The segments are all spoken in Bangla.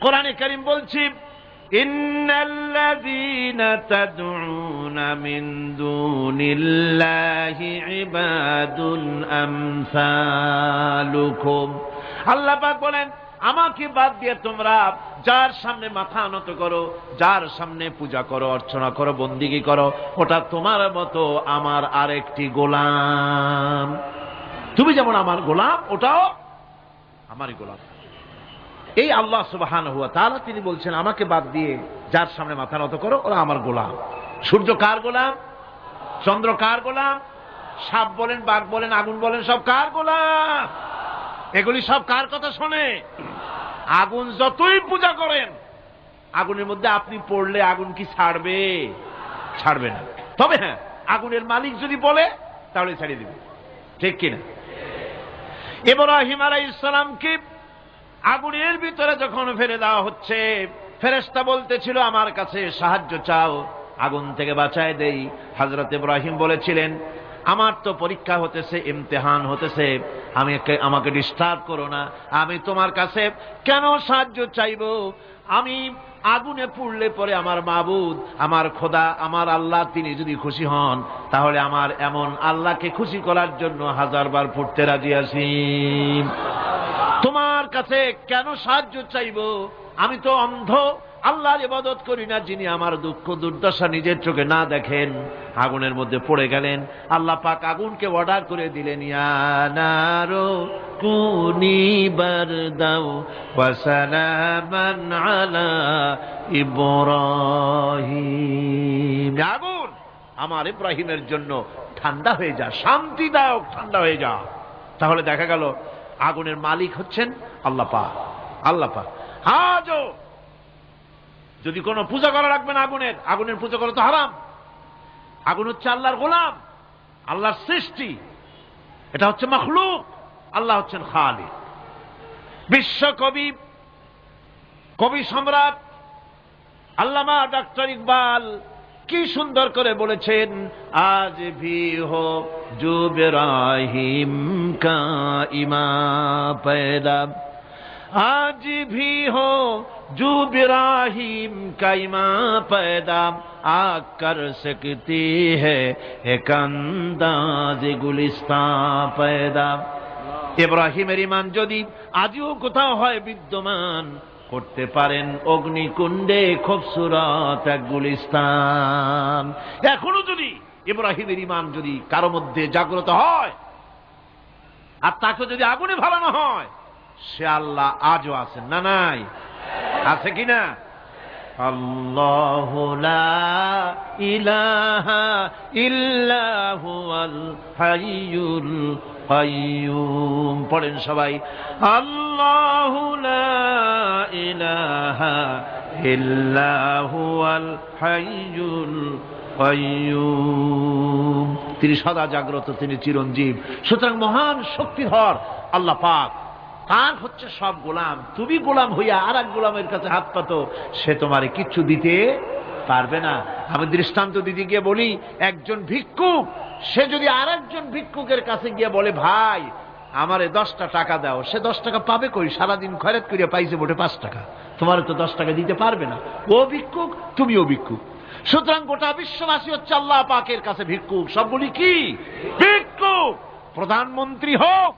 কোরআনে কারীম বলছি, ইন্নাল্লাযীনা তাদউনা মিন দুনিল্লাহি ইবাদুন আমসালুকুম। আল্লাহ পাক বলেন, আমাকে বাদ দিয়ে তোমরা যার সামনে মাথা নত করো, যার সামনে পূজা করো, অর্চনা করো, বন্দিগি করো, ওটা তোমার মতো আমার আরেকটি গোলাম। তুমি যেমন আমার গোলাম, ওটাও আমারই গোলাম। এই আল্লাহ সুবহানাহু ওয়া তাআলা তিনি বলছেন, আমাকে বাদ দিয়ে যার সামনে মাথা নত করো, ওরা আমার গোলাম। সূর্য কার গোলাম? চন্দ্র কার গোলাম? সাপ বলেন, বাঘ বলেন, আগুন বলেন, সব কার গোলাম? এগুলি সব কার কথা শোনে? আগুন যতই পূজা করেন, আগুনের মধ্যে আপনি পড়লে আগুন কি ছাড়বে? ছাড়বে না। তবে হ্যাঁ, আগুনের মালিক যদি বলে তাহলে ছাড়িয়ে দিবে, ঠিক কিনা? ইব্রাহিম আলাইহিস সালামকে আগুনের ভিতরে যখন ফেলে দেওয়া হচ্ছে, ফেরেশতা বলতেছিল, আমার কাছে সাহায্য চাও, আগুন থেকে বাঁচায় দেই। হযরত ইব্রাহিম বলেছিলেন, আমার তো পরীক্ষা হতেছে, ইমতিহান হতেছে, আমাকে ডিস্টার্ব করো না, আমি তোমার কাছে কেন সাহায্য চাইব? আমি আগুনে পুড়লে পরে আমার মাবুদ, আমার খোদা, আমার আল্লাহ তিনি যদি খুশি হন, তাহলে আমার এমন আল্লাহকে খুশি করার জন্য 1000 বার পুড়তে রাজি আছি। তোমার কাছে কেন সাহায্য চাইব? আমি তো অন্ধ, আল্লাহর ইবাদত করি না, যিনি আমার দুঃখ দুর্দশা নিজের চোখে না দেখেন। আগুনের মধ্যে পড়ে গেলেন। আল্লাহ পাক আগুনকে অর্ডার করে দিলেন, ইয়া নারু কুনি বারদাও ওয়া সালামান আলা ইব্রাহিম। আগুন, আমার ইব্রাহিমের জন্য ঠান্ডা হয়ে যা, শান্তিদায়ক ঠান্ডা হয়ে যা। তাহলে দেখা গেল আগুনের মালিক হচ্ছেন আল্লাহ পাক। আল্লাহ পাক আজও যদি কোনো পূজা করা রাখবেন আগুনের পূজা করা তো হারাম। আগুন হচ্ছে আল্লাহর গোলাম, আল্লাহর সৃষ্টি, এটা হচ্ছে মাখলুক, আল্লাহ হচ্ছেন খালিক। বিশ্বকবি, কবি সম্রাট আল্লামা ডক্টর ইকবাল কি সুন্দর করে বলেছেন, আজ ভি হো জো ইব্রাহিম কা ইমা पैदा, आज भी हो जो इब्राहिम का इमां पैदा, आग कर सकती है एक अंदाज गुलिस्तां पैदा। ইব্রাহিমের ঈমান যদি আজও কোথাও হয় বিদ্যমান, করতে পারেন অগ্নিকুণ্ডে খুবসুরত এক গুলিস্তান। এখনো যদি ইব্রাহিমের ঈমান যদি কারো মধ্যে জাগ্রত হয়, আর তাকে যদি আগুনে ভালানো হয়, সে আল্লাহ আজও আছেন না? নাই? আছে কিনা? আল্লাহু লা ইলাহা ইল্লা হুয়াল হাইয়ুল কাইয়্যুম। পড়েন সবাই, আল্লাহু লা ইলাহা ইল্লা হুয়াল হাইয়ুল কাইয়্যুম। তিনি সদা জাগ্রত, তিনি চিরঞ্জীব। সুতরাং মহান শক্তিধর আল্লাহ পাক, তার হচ্ছে সব গোলাম। তুমি গোলাম হইয়া আর এক গোলামের কাছে হাত পাতো, সে তোমারে কিচ্ছু দিতে পারবে না। আমি দৃষ্টান্ত দিতে গিয়ে বলি, একজন ভিক্ষুক সে যদি আর একজন ভিক্ষুকের কাছে গিয়ে বলে, ভাই আমারে 10টা টাকা দাও, সে 10 টাকা পাবে কই? সারাদিন খয়রাত করিয়া পাইছে মোটে 5 টাকা, তোমারে তো 10 টাকা দিতে পারবে না। ও ভিক্ষুক, তুমিও ভিক্ষুক। সুতরাং গোটা বিশ্ববাসী হচ্ছে আল্লাহ পাকের কাছে ভিক্ষুক। সবগুলি কি ভিক্ষুক? প্রধানমন্ত্রী হোক,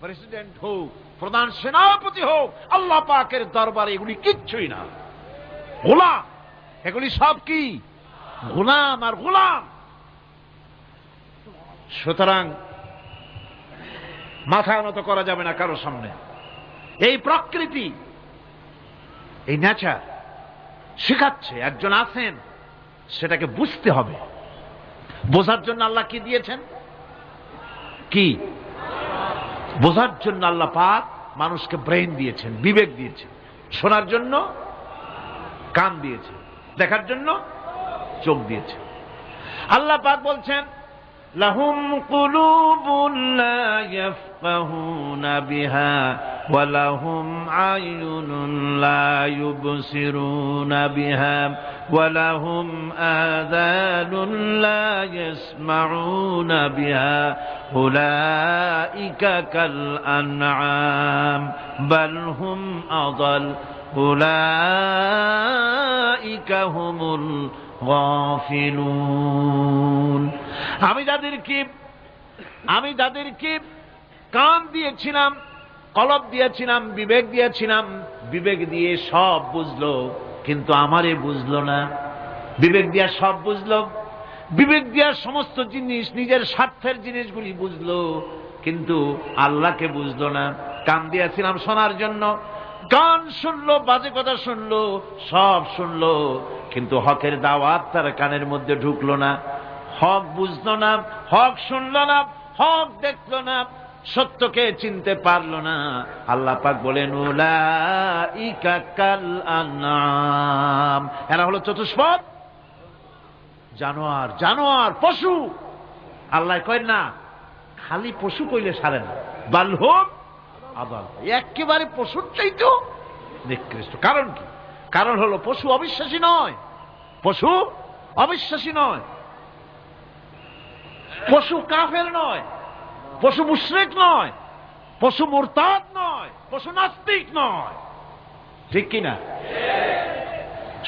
প্রেসিডেন্ট হোক, প্রধান সেনাপতি হোক, আল্লাহ পাকের দরবারে এগুলি কিচ্ছুই না, গোলাম। এগুলি সব কি? গোলাম আর গোলাম। সুতরাং মাথা নত করা যাবে না কারো সামনে। এই প্রকৃতি, এই নেচার শেখাচ্ছে, একজন আছেন, সেটাকে বুঝতে হবে। বোঝার জন্য আল্লাহ কি দিয়েছেন? কি বোঝার জন্য আল্লাহ পাক মানুষকে ব্রেইন দিয়েছেন, বিবেক দিয়েছেন। শোনার জন্য কান দিয়েছেন, দেখার জন্য চোখ দিয়েছেন। আল্লাহ পাক বলছেন, লাহুম কুলুবুন লা ইয়াফকাহুনা বিহা ওয়া লাহুম আয়ুনুন লা ইউবসিরুনা বিহা ওয়া লাহুম আযানুন লা ইয়াসমাউনা বিহা উলাইকা কাল আনআম বাল হুম আযাল উলাইকা হুমুল গাফিলুন। আমি যাদেরকে কান দিয়েছিলাম, কলব দিয়েছিলাম, বিবেক দিয়েছিলাম, বিবেক দিয়ে সব বুঝলো, কিন্তু আমারে বুঝলো না। বিবেক দিয়া সব বুঝলো, বিবেক দিয়া সমস্ত জিনিস, নিজের স্বার্থের জিনিসগুলি বুঝলো, কিন্তু আল্লাহকে বুঝলো না। কান দিয়েছিলাম শোনার জন্য, গান শুনলো, বাজে কথা শুনলো, সব শুনলো, কিন্তু হকের দাওয়াত তার কানের মধ্যে ঢুকলো না। হক বুঝলো না, হক শুনলো না, হক দেখলো না, সত্যকে চিনতে পারলো না। আল্লাহ পাক বলেন উলাইকা কাল আনআম, এরা হলো চতুষ্পদ জানোয়ার, জানোয়ার পশু। আল্লাহ কয় না খালি পশু কইলে সারে না, বালহুম আদাল, একেবারে পশুর চাইতেও নিকৃষ্ট। কারণ কি? কারণ হলো পশু অবিশ্বাসী নয়, পশু অবিশ্বাসী নয়, পশু কাফের নয়, পশু মুশরিক নয়, পশু মুরতাদ নয়, পশু নাস্তিক নয়, ঠিক কিনা?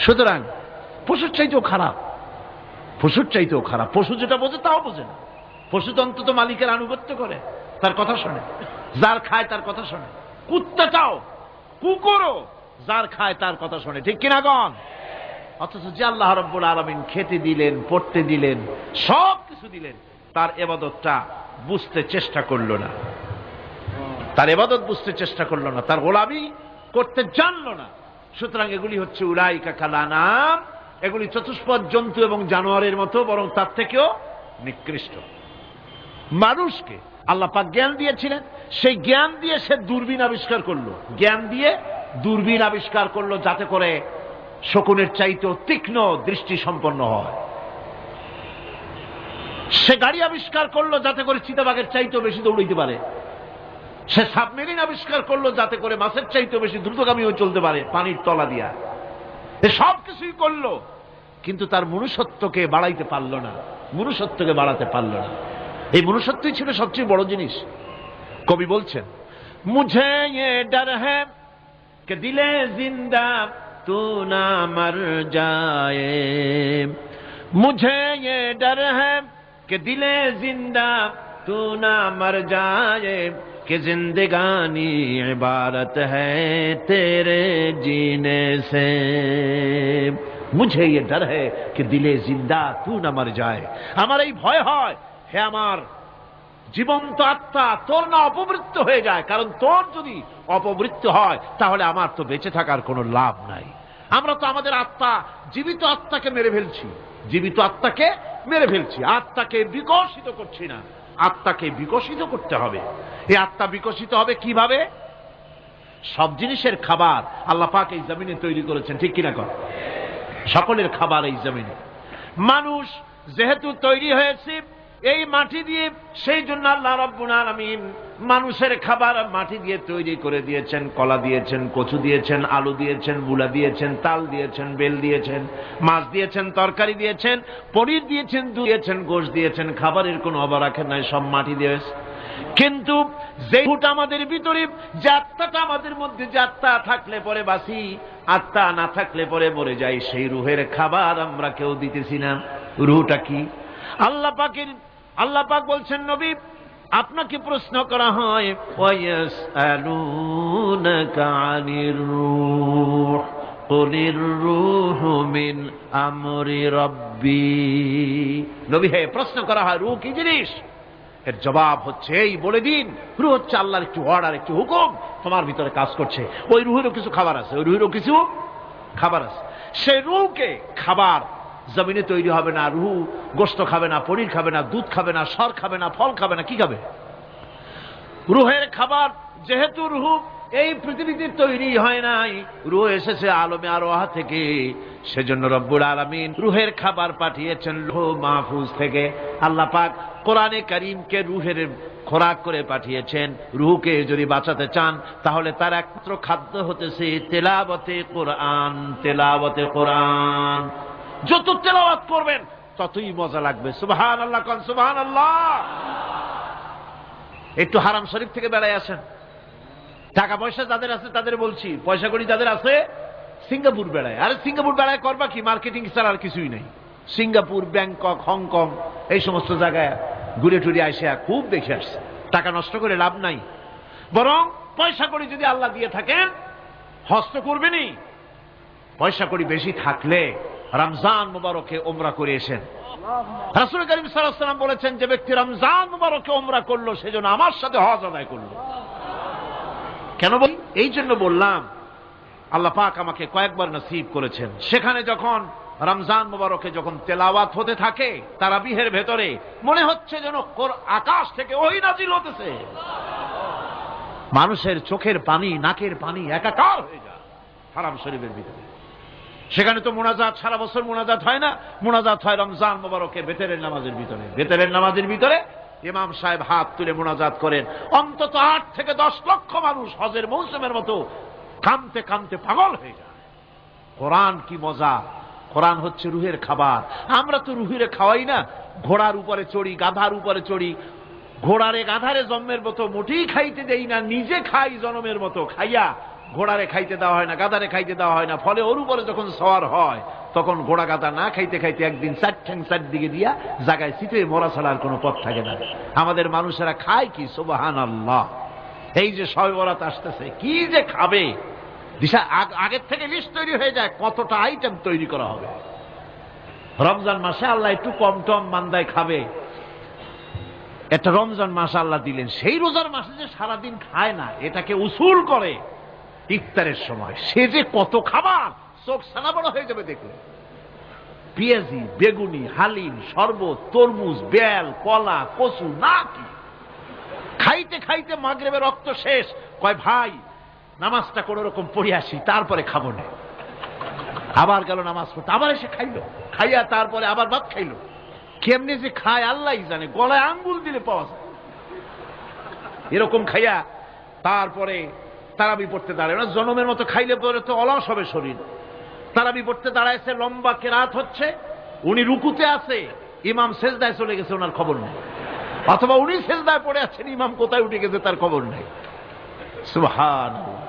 সুতরাং পশুর চাইতেও খারাপ, পশুর চাইতেও খারাপ। পশু যেটা বোঝে তাও বোঝে না। পশু তো অন্তত মালিকের আনুগত্য করে, তার কথা শোনে, যার খায় তার কথা শোনে। কুত্তাটাও, কুকুরও যার খায় তার কথা শোনে, ঠিক কিনা গণ? অথচ যে আল্লাহ রাব্বুল আলামিন খেতে দিলেন, পড়তে দিলেন, সব কিছু দিলেন, তার ইবাদতটা বুঝতে চেষ্টা করলো না, তার ইবাদত বুঝতে চেষ্টা করলো না, তার গোলামি করতে জানলো না। সুতরাং এগুলি হচ্ছে উলাইকা কাল আনআম, এগুলি চতুষ্পদ জন্তু এবং জানোয়ারের মতো, বরং তার থেকেও নিকৃষ্ট। মানুষকে আল্লাহ পাক জ্ঞান দিয়েছিলেন, সেই জ্ঞান দিয়ে সে দূরবীন আবিষ্কার করলো, জ্ঞান দিয়ে দূরবীন আবিষ্কার করলো, যাতে করে শকুনের চাইতেও তীক্ষ্ণ দৃষ্টি সম্পন্ন হয়। সে গাড়ি আবিষ্কার করলো যাতে করে চিতাবাঘের চাইতেও বেশি দৌড়াইতে পারে। সে সাবমেরিন আবিষ্কার করলো যাতে করে মাছের চাইতেও বেশি দ্রুতগামী হয়ে চলতে পারে পানির তলা দিয়া। সব কিছুই করলো, কিন্তু তার মনুষ্যত্বকে বাড়াইতে পারলো না, মনুষ্যত্বকে বাড়াতে পারলো না। এই মনুষ্যত্বই ছিল সবচেয়ে বড় জিনিস। কবি বলছেন, মুঝে ये डर है कि दिले जिंदा तू ना मर जाए, मुझे ये डर है कि दिले जिंदा तू ना मर जाए, कि जिंदगानी इबारत है तेरे जीने से, मुझे ये डर है कि दिले जिंदा तू ना मर जाए। আমার এই ভয় হয়, হে আমার জীবন্ত আত্মা, তোর না অপমৃত্যু হয়ে যায়। কারণ তোর যদি অপমৃত্যু হয় তাহলে আমার তো বেঁচে থাকার কোনো লাভ নাই। আমরা তো আমাদের আত্মা, জীবিত আত্মাকে মেরে ফেলছি, জীবিত আত্মাকে মেরে ফেলছি, আত্মাকে বিকশিত করছি না। আত্মাকে বিকশিত করতে হবে। এই আত্মা বিকশিত হবে কিভাবে? সব জিনিসের খাবার আল্লাহ পাক এই জমিনে তৈরি করেছেন, ঠিক কিনা কর? সকলের খাবার এই জমিনে। মানুষ যেহেতু তৈরি হয়েছে এই মাটি দিয়ে, সেই জন্য আল্লাহ রাব্বুল আলামিন মানুষের খাবার মাটি দিয়ে তৈরি করে দিয়েছেন। কলা দিয়েছেন, কচু দিয়েছেন, আলু দিয়েছেন, মূলা দিয়েছেন, তাল দিয়েছেন, বেল দিয়েছেন, মাছ দিয়েছেন, তরকারি দিয়েছেন, পনির দিয়েছেন, দুধ দিয়েছেন, গোশত দিয়েছেন। খাবারের কোনো অভাব রাখেন নাই, সব মাটি দিয়েছে। কিন্তু যে রুহটা আমাদের ভিতরে, যে আত্মাটা আমাদের মধ্যে, যে আত্মা থাকলে পরে বাঁচি, আত্মা না থাকলে পরে মরে যাই, সেই রুহের খাবার আমরা কেউ দিতেছি না। রুহটা কি? আল্লাহ পাক বলছেন, নবী আপনাকে প্রশ্ন করা হয়, ওয়ায়াসআলুনাকা আনির রূহ কুলির রূহু মিন আমরি রাব্বি। নবী হে, প্রশ্ন করা হয় রূহ কি জিনিস? এর জবাব হচ্ছে এই, বলে দিন রূহ হচ্ছে আল্লাহর একটু অর্ডার, একটু হুকুম তোমার ভিতরে কাজ করছে। ওই রূহেরও কিছু খাবার আছে, ওই রূহেরও কিছু খাবার আছে। সেই রূহকে খাবার জমিনে তৈরি হবে না। রুহ গোশত খাবে না, পনির খাবে না, দুধ খাবে না, সর খাবে না, ফল খাবে না, কি খাবে? রুহের খাবার। যেহেতু রুহ এই পৃথিবীতে তৈরি হয় নাই, রুহ এসেছে আলমে আরওয়াহ থেকে, সেজন্য রব্বুল আলামিন রুহের খাবার পাঠিয়েছেন লৌহ মাহফুজ থেকে। আল্লাহ পাক কোরআনে কারীমকে রুহের খোরাক করে পাঠিয়েছেন। রুহকে যদি বাঁচাতে চান তাহলে তার একমাত্র খাদ্য হতেছে তেলাওয়াতে কোরআন, তেলাওয়াতে কোরআন। যত তেলাওয়াত করবেন ততই মজা লাগবে। সুবহানাল্লাহ, কোন সুবহানাল্লাহ। একটু হারাম শরীফ থেকে বেড়ায় আসেন, টাকা পয়সা যাদের আছে তাদের বলছি, পয়সা করি যাদের আছে সিঙ্গাপুর বেড়ায়। আরে সিঙ্গাপুর বেড়ায় করবা কি, মার্কেটিং ছাড়া আর কিছুই নাই। সিঙ্গাপুর, ব্যাংকক, হংকং এই সমস্ত জায়গায় ঘুরে টুরে আসে খুব দেখে আসছে। টাকা নষ্ট করে লাভ নাই, বরং পয়সা করি যদি আল্লাহ দিয়ে থাকেন হস্ত করবেনই। পয়সা করি বেশি থাকলে রমজান মুবারকে উমরা করে এসেন। রাসূল করিম সাল্লাল্লাহু আলাইহি ওয়াসাল্লাম বলেছেন, যে ব্যক্তি রমজান মুবারকে উমরা করলো সেজন্য আমার সাথে হজ আদায় করলো। কেন বলি? এই জন্য বললাম, আল্লাহ পাক আমাকে কয়েকবার নসিব করেছেন। সেখানে যখন রমজান মুবারকে যখন তেলাওয়াত হতে থাকে তারাবিহের ভেতরে, মনে হচ্ছে যেন আকাশ থেকে ওহী নাজিল হতেছে। মানুষের চোখের পানি, নাকের পানি একাকার হয়ে যায় হারাম শরীফের ভিতরে। সেখানে তো মুনাজাত সারা বছর মুনাজাত হয় না, মুনাজাত হয় রমজান মুবারকে বেতেরের নামাজের ভিতরে। বেতেরের নামাজের ভিতরে ইমাম সাহেব হাত তুলে মুনাজাত করেন। অন্তত 8 থেকে 10 লক্ষ মানুষ হজের মৌসুমের মতো কাঁদতে কাঁদতে পাগল হয়ে যায়। কোরআন কি মজা! কোরআন হচ্ছে রুহের খাবার। আমরা তো রুহিরে খাওয়াই না, ঘোড়ার উপরে চড়ি, গাধার উপরে চড়ি, ঘোড়ারে গাধারে জন্মের মতো মোটেই খাইতে দেই না, নিজে খাই জন্মের মতো। খাইয়া ঘোড়ারে খাইতে দেওয়া হয় না, গাধারে খাইতে দেওয়া হয় না। ফলে ওর উপরে যখন সওয়ার হয় তখন ঘোড়া গাধা না খাইতে খাইতে একদিন 4 ঠ্যাং 4 দিকে দিয়া জায়গায় চিপে মরা ছাড়া আর কোনো পথ থাকে না। আমাদের মানুষেরা খায় কি? সুবহানাল্লাহ। এই যে শবে বরাত আসতেছে, কি যে খাবে দিশা আগের থেকে লিস্ট তৈরি হয়ে যায় কতটা আইটেম তৈরি করা হবে। রমজান মাসে আল্লাহ একটু কম টম মান্দায় খাবে, একটা রমজান মাস আল্লাহ দিলেন। সেই রোজার মাসে যে সারাদিন খায় না, এটাকে উসুল করে ইফতারের সময়। সে যে কত খাবার, চোখ সানা বড় হয়ে যাবে দেখলে। পেঁয়াজি, বেগুনি, হালিম, শরবত, তরমুজ, বেল, কলা, কচু, না কি খাইতে খাইতে মাগরিবের রক্ত শেষ। কয় ভাই নামাজটা কোন রকম পড়ে আসি, তারপরে খাবো না। আবার গেল নামাজ পড়তে, আবার এসে খাইলো, খাইয়া তারপরে আবার ভাত খাইলো। কেমনি যে খায় আল্লাহ জানে, গলায় আঙ্গুল দিলে পাওয়া যায় এরকম খাইয়া। তারপরে তারাবি পড়তে দাঁড়ায় না, জনমের মতো খাইলে পরে তো অলস হবে শরীর। তারাবি পড়তে দাঁড়াইছে, লম্বা কেরাত হচ্ছে, উনি রুকুতে আছে, ইমাম সেজদায় চলে গেছে, ওনার খবর নেই। অথবা উনি সেজদায় পড়ে আছেন, ইমাম কোথায় উঠে গেছে তার খবর নেই। সুবহানাল্লাহ।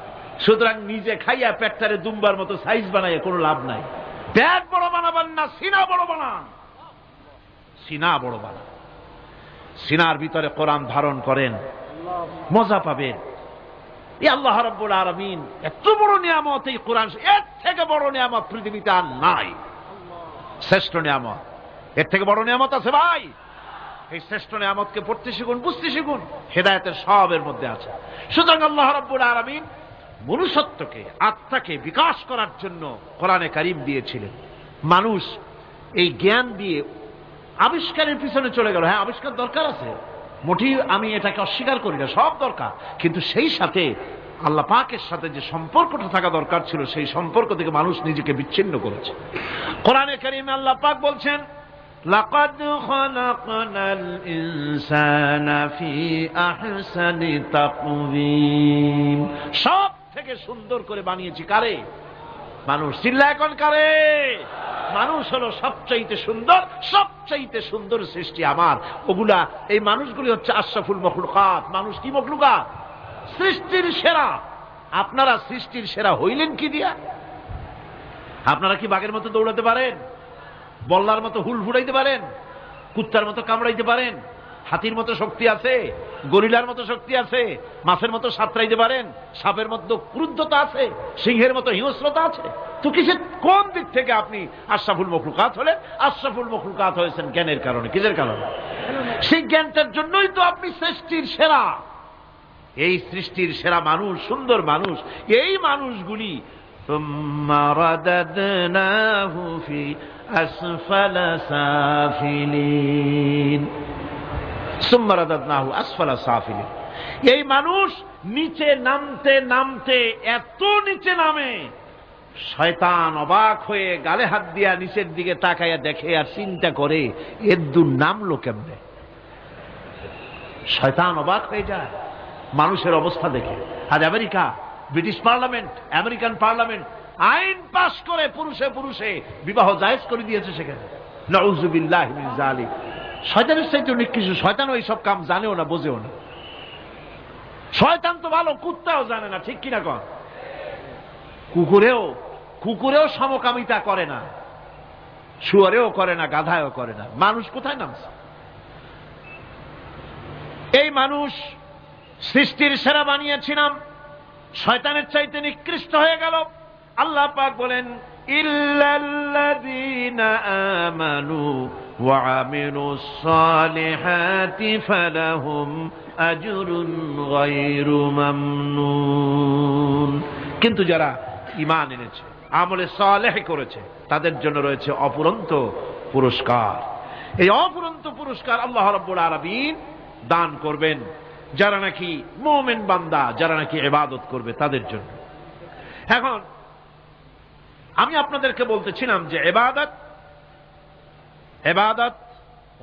সুতরাং নিজে খাইয়া পেটটারে দুম্বার মতো সাইজ বানাইয়া কোনো লাভ নাই। পেট বড় বানাবেন না, সিনা বড় বানান। সিনা বড় বানান, সিনার ভিতরে কোরআন ধারণ করেন, মজা পাবেন। এই আল্লাহ রাব্বুল আলামিন এত বড় নিয়ামত, এই কোরআন, এর থেকে বড় নিয়ামত পৃথিবীতে আর নাই। শ্রেষ্ঠ নিয়ামত, এর থেকে বড় নিয়ামত আছে ভাই? এই শ্রেষ্ঠ নিয়ামতকে পড়তে শিখুন, বুঝতে শিখুন, হেদায়েতের সবের মধ্যে আছে। সুতরাং আল্লাহ রাব্বুল আলামিন মনুষ্যত্বকে, আত্মাকে বিকাশ করার জন্য কোরআনে কারীম দিয়েছিলেন। মানুষ এই জ্ঞান দিয়ে আবিষ্কারের পিছনে চলে গেল। হ্যাঁ, আবিষ্কার দরকার আছে, মোটেই আমি এটাকে অস্বীকার করি না, সব দরকার। কিন্তু সেই সাথে আল্লাহ পাকের সাথে যে সম্পর্কটা থাকা দরকার ছিল, সেই সম্পর্ক থেকে মানুষ নিজেকে বিচ্ছিন্ন করেছে। কোরআনে কারীমে আল্লাহ পাক বলছেন, লাকাদ খালাকনাল ইনসানা ফি আহসানি তাকওয়িম। সব থেকে সুন্দর করে বানিয়েছি কারে? মানুষ। চিল্লা এখন কারে? মানুষ হলো সবচাইতে সুন্দর, সবচাইতে সুন্দর সৃষ্টি আমার। ওগুলা, এই মানুষগুলি হচ্ছে আশরাফুল মখলুকাত। মানুষ কি মখলুকাত? সৃষ্টির সেরা। আপনারা সৃষ্টির সেরা হইলেন কি দিয়া? আপনারা কি বাঘের মতো দৌড়াতে পারেন? বল্লার মতো হুল ফুড়াইতে পারেন? কুত্তার মতো কামড়াইতে পারেন? হাতির মতো শক্তি আছে? গরিলার মতো শক্তি আছে? মাছের মতো সাঁতরাইতে পারেন? সাপের মতো ক্রুদ্ধতা আছে? সিংহের মতো হিংস্রতা আছে? তো কিসের, কোন দিক থেকে আপনি আশরাফুল মখলুকাত হলেন? আশরাফুল মখলুকাত হয়েছেন জ্ঞানের কারণে। কিসের কারণে? সেই জ্ঞানটার জন্যই তো আপনি সৃষ্টির সেরা। এই সৃষ্টির সেরা মানুষ, সুন্দর মানুষ, এই মানুষগুলি সুম্মা রাদাদনাহু ফি আসফালা সাফিলিন। সুম্মা রাদাদনাহু আসফালা সাফিলিন। এই মানুষ নিচে নামতে নামতে এত নিচে নামে, শয়তান অবাক হয়ে গালে হাত দিয়া নিচের দিকে তাকাইয়া দেখে আর চিন্তা করে এর দূর নামলো কেমনে। শয়তান অবাক হয়ে যায় মানুষের অবস্থা দেখে। আজ America, British parliament, American parliament আইন পাশ করে পুরুষে পুরুষে বিবাহ জায়েজ করে দিয়েছে সেখানে। নাউযুবিল্লাহি মিন যালিক। শয়তানের চাইতে অনেক কিছু। শয়তানও এইসব কাম জানেও না, বোঝেও না। শয়তান তো ভালো, কুত্তাও জানে না, ঠিক কিনা কন? কুকুরেও সমকামিতা করে না, শুয়ারেও করে না, গাধায়ও করে না। মানুষ কোথায় নামছে? এই মানুষ সৃষ্টির সেরা বানিয়েছিলাম, শয়তানের চাইতে নিকৃষ্ট হয়ে গেল। আল্লাহ পাক বলেন, ইল্লাল্লাযীনা আমানু ওয়া আমিলুস সালিহাতি ফালাহুম আজরুন গায়রু মামনুন। কিন্তু যারা ঈমান এনেছে, আমলে সালেহ করেছে, তাদের জন্য রয়েছে অফুরন্ত পুরস্কার। এই অফুরন্ত পুরস্কার আল্লাহ রাব্বুল আলামিন দান করবেন যারা নাকি মুমিন বান্দা, যারা নাকি ইবাদত করবে তাদের জন্য। এখন আমি আপনাদেরকে বলতেছিলাম যে ইবাদত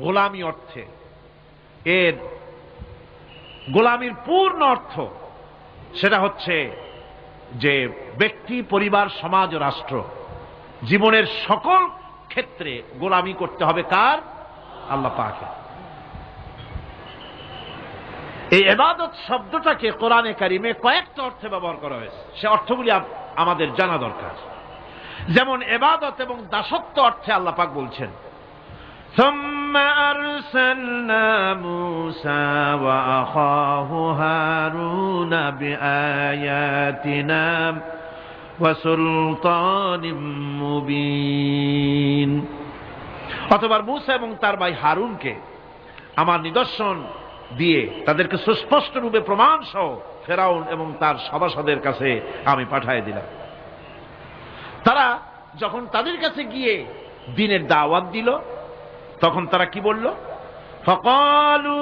গোলামি অর্থে, এর গোলামির পূর্ণ অর্থ সেটা হচ্ছে যে ব্যক্তি, পরিবার, সমাজ ও রাষ্ট্র, জীবনের সকল ক্ষেত্রে গোলামি করতে হবে কার? আল্লাহ পাকের। এই ইবাদত শব্দটাকে কোরআনে কারিমে কয়েকটা অর্থে ব্যবহার করা হয়েছে, সে অর্থগুলি আমাদের জানা দরকার। যেমন ইবাদত এবং দাসত্ব অর্থে আল্লাহ পাক বলছেন, সুম্মা আরসালনা মূসা ওয়া আখাহু হারুনা বিআয়াতিনা ওয়া সুলতানিম মুবিন। অথবা মূসা এবং তার ভাই হারুনকে আমার নিদর্শন দিয়ে তাদেরকে সুস্পষ্ট রূপে প্রমাণ সহ ফেরাউন এবং তার সভাসদের কাছে আমি পাঠিয়ে দিলাম। তারা যখন তাদের কাছে গিয়ে দ্বীনের দাওয়াত দিল, তখন তারা কি বলল? ফাকালু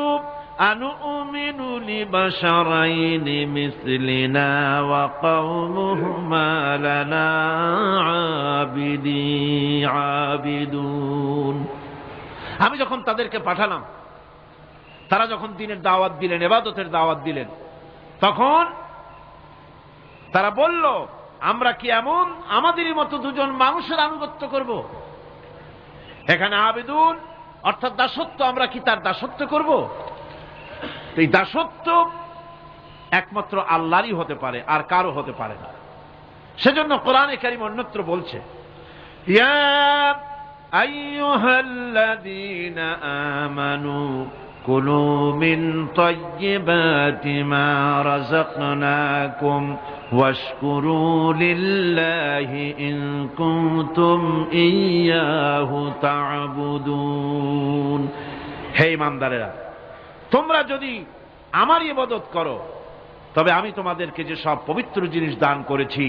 আনুমিনু লিবাশারাইনি মিসলিনা ওয়া কওমুহুমা লানা আবিদুন। আমি যখন তাদেরকে পাঠালাম, তারা যখন দ্বীনের দাওয়াত দিলেন, ইবাদতের দাওয়াত দিলেন, তখন তারা বলল, আমরা কি এমন আমাদেরই মতো দুজন মানুষের আনুগত্য করব? এখানে আবিদুন অর্থাৎ দাসত্ব, আমরা কি তার দাসত্ব করব? এই দাসত্ব একমাত্র আল্লাহরই হতে পারে, আর কারো হতে পারে না। সেজন্য কোরআনে কারীম অন্যত্র বলছে, ইয়া আইয়ুহাল্লাযীনা আমানু কুলু মিন তাইয়্যিবাতি মা রাযাকনাকুম ওয়াশকুরু লিল্লাহি ইন কুনতুম ইয়্যাহু তা'বুদুন। হে ঈমানদারেরা, তোমরা যদি আমার ইবাদত করো, তবে আমি তোমাদেরকে যে সব পবিত্র জিনিস দান করেছি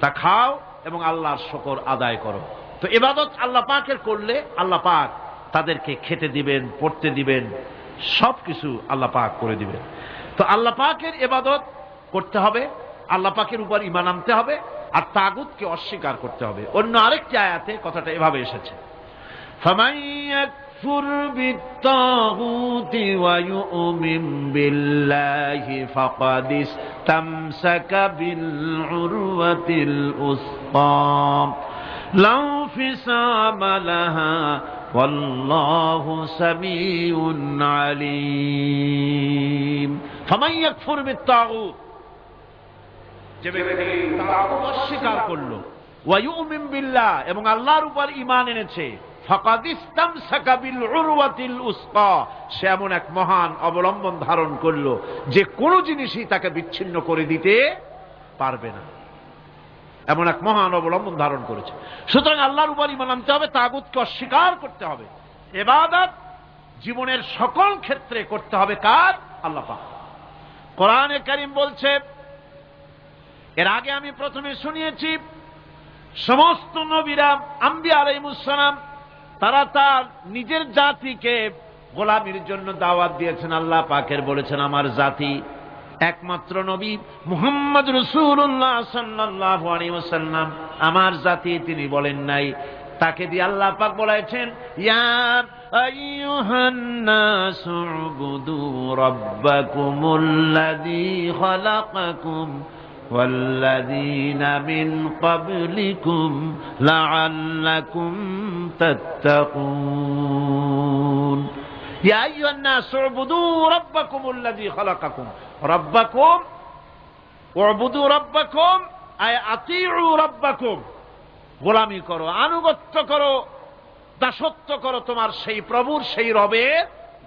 তা খাও এবং আল্লাহর শুকর আদায় করো। তো ইবাদত আল্লাহ পাকের করলে আল্লাহ পাক তাদেরকে খেতে দিবেন, পড়তে দিবেন, সবকিছু আল্লাহ পাক করে দিবেন। তো আল্লাহ পাকের ইবাদত করতে হবে, আল্লাহ পাকের উপর ঈমান আনতে হবে, আর তাগুতকে অস্বীকার করতে হবে। অন্য আরেকটি আয়াতে কথাটা এভাবে এসেছে, ফামান ইয়াকফুর বিত্তাগুতি ওয়া ইউমিন বিল্লাহি ফাকাদ ইসতামসাকা বিল উরওয়াতিল উসকা লা ইনফিসামা লাহা ওয়াল্লাহু সামিউন আলীম। ফামান ইয়াকফুর বিত্তাগুত, যে ব্যক্তি তাগুত অস্বীকার করলো, ওয়া ইউমিন বিল্লাহ এবং আল্লাহর উপর ঈমান এনেছে, ফাকাদ ইসতামসাকা বিল উরওয়াতিল উসকা, সে এমন এক মহান অবলম্বন ধারণ করলো যে কোনো জিনিসই তাকে বিচ্ছিন্ন করে দিতে পারবে না। এমন এক মহান অবলম্বন ধারণ করেছে। সুতরাং আল্লাহর উপর ঈমান আনতে হবে, তাগুতকে অস্বীকার করতে হবে। ইবাদত জীবনের সকল ক্ষেত্রে করতে হবে কার? আল্লাহ পাক। কোরআনে কারীম বলছে, এর আগে আমি প্রথমে শুনিয়েছি, সমস্ত নবীরা, আম্বিয়া আলাইহিস সালাম, তারা তার নিজের জাতিকে গোলামির জন্য দাওয়াত দিয়েছেন। আল্লাহ পাকের বলেছেন, আমার জাতি, একমাত্র নবী মুহাম্মদ রাসূলুল্লাহ সাল্লাল্লাহু আলাইহি ওয়াসাল্লাম আমার জাতি, তিনি বলেন নাই। তাকে দিয়ে আল্লাহ পাক বলেছেন, ইয়া আইয়ুহান নাসু উবুদু রাব্বাকুমুল্লাযী খালাকাকুম ওয়াল্লাযীনা মিন ক্বাবলিকুম লাআল্লাকুম তাত্তাকুন। ইয়া আইয়ুহান নাস উবুদু রাব্বাকুমুল্লাযী খালাকাকুম, রাব্বাকুম উবুদু রাব্বাকুম আয় আতিউ রাব্বাকুম, গোলামি করো, আনুগত্য করো, দাসত্ব করো তোমার সেই প্রভুর, সেই রবের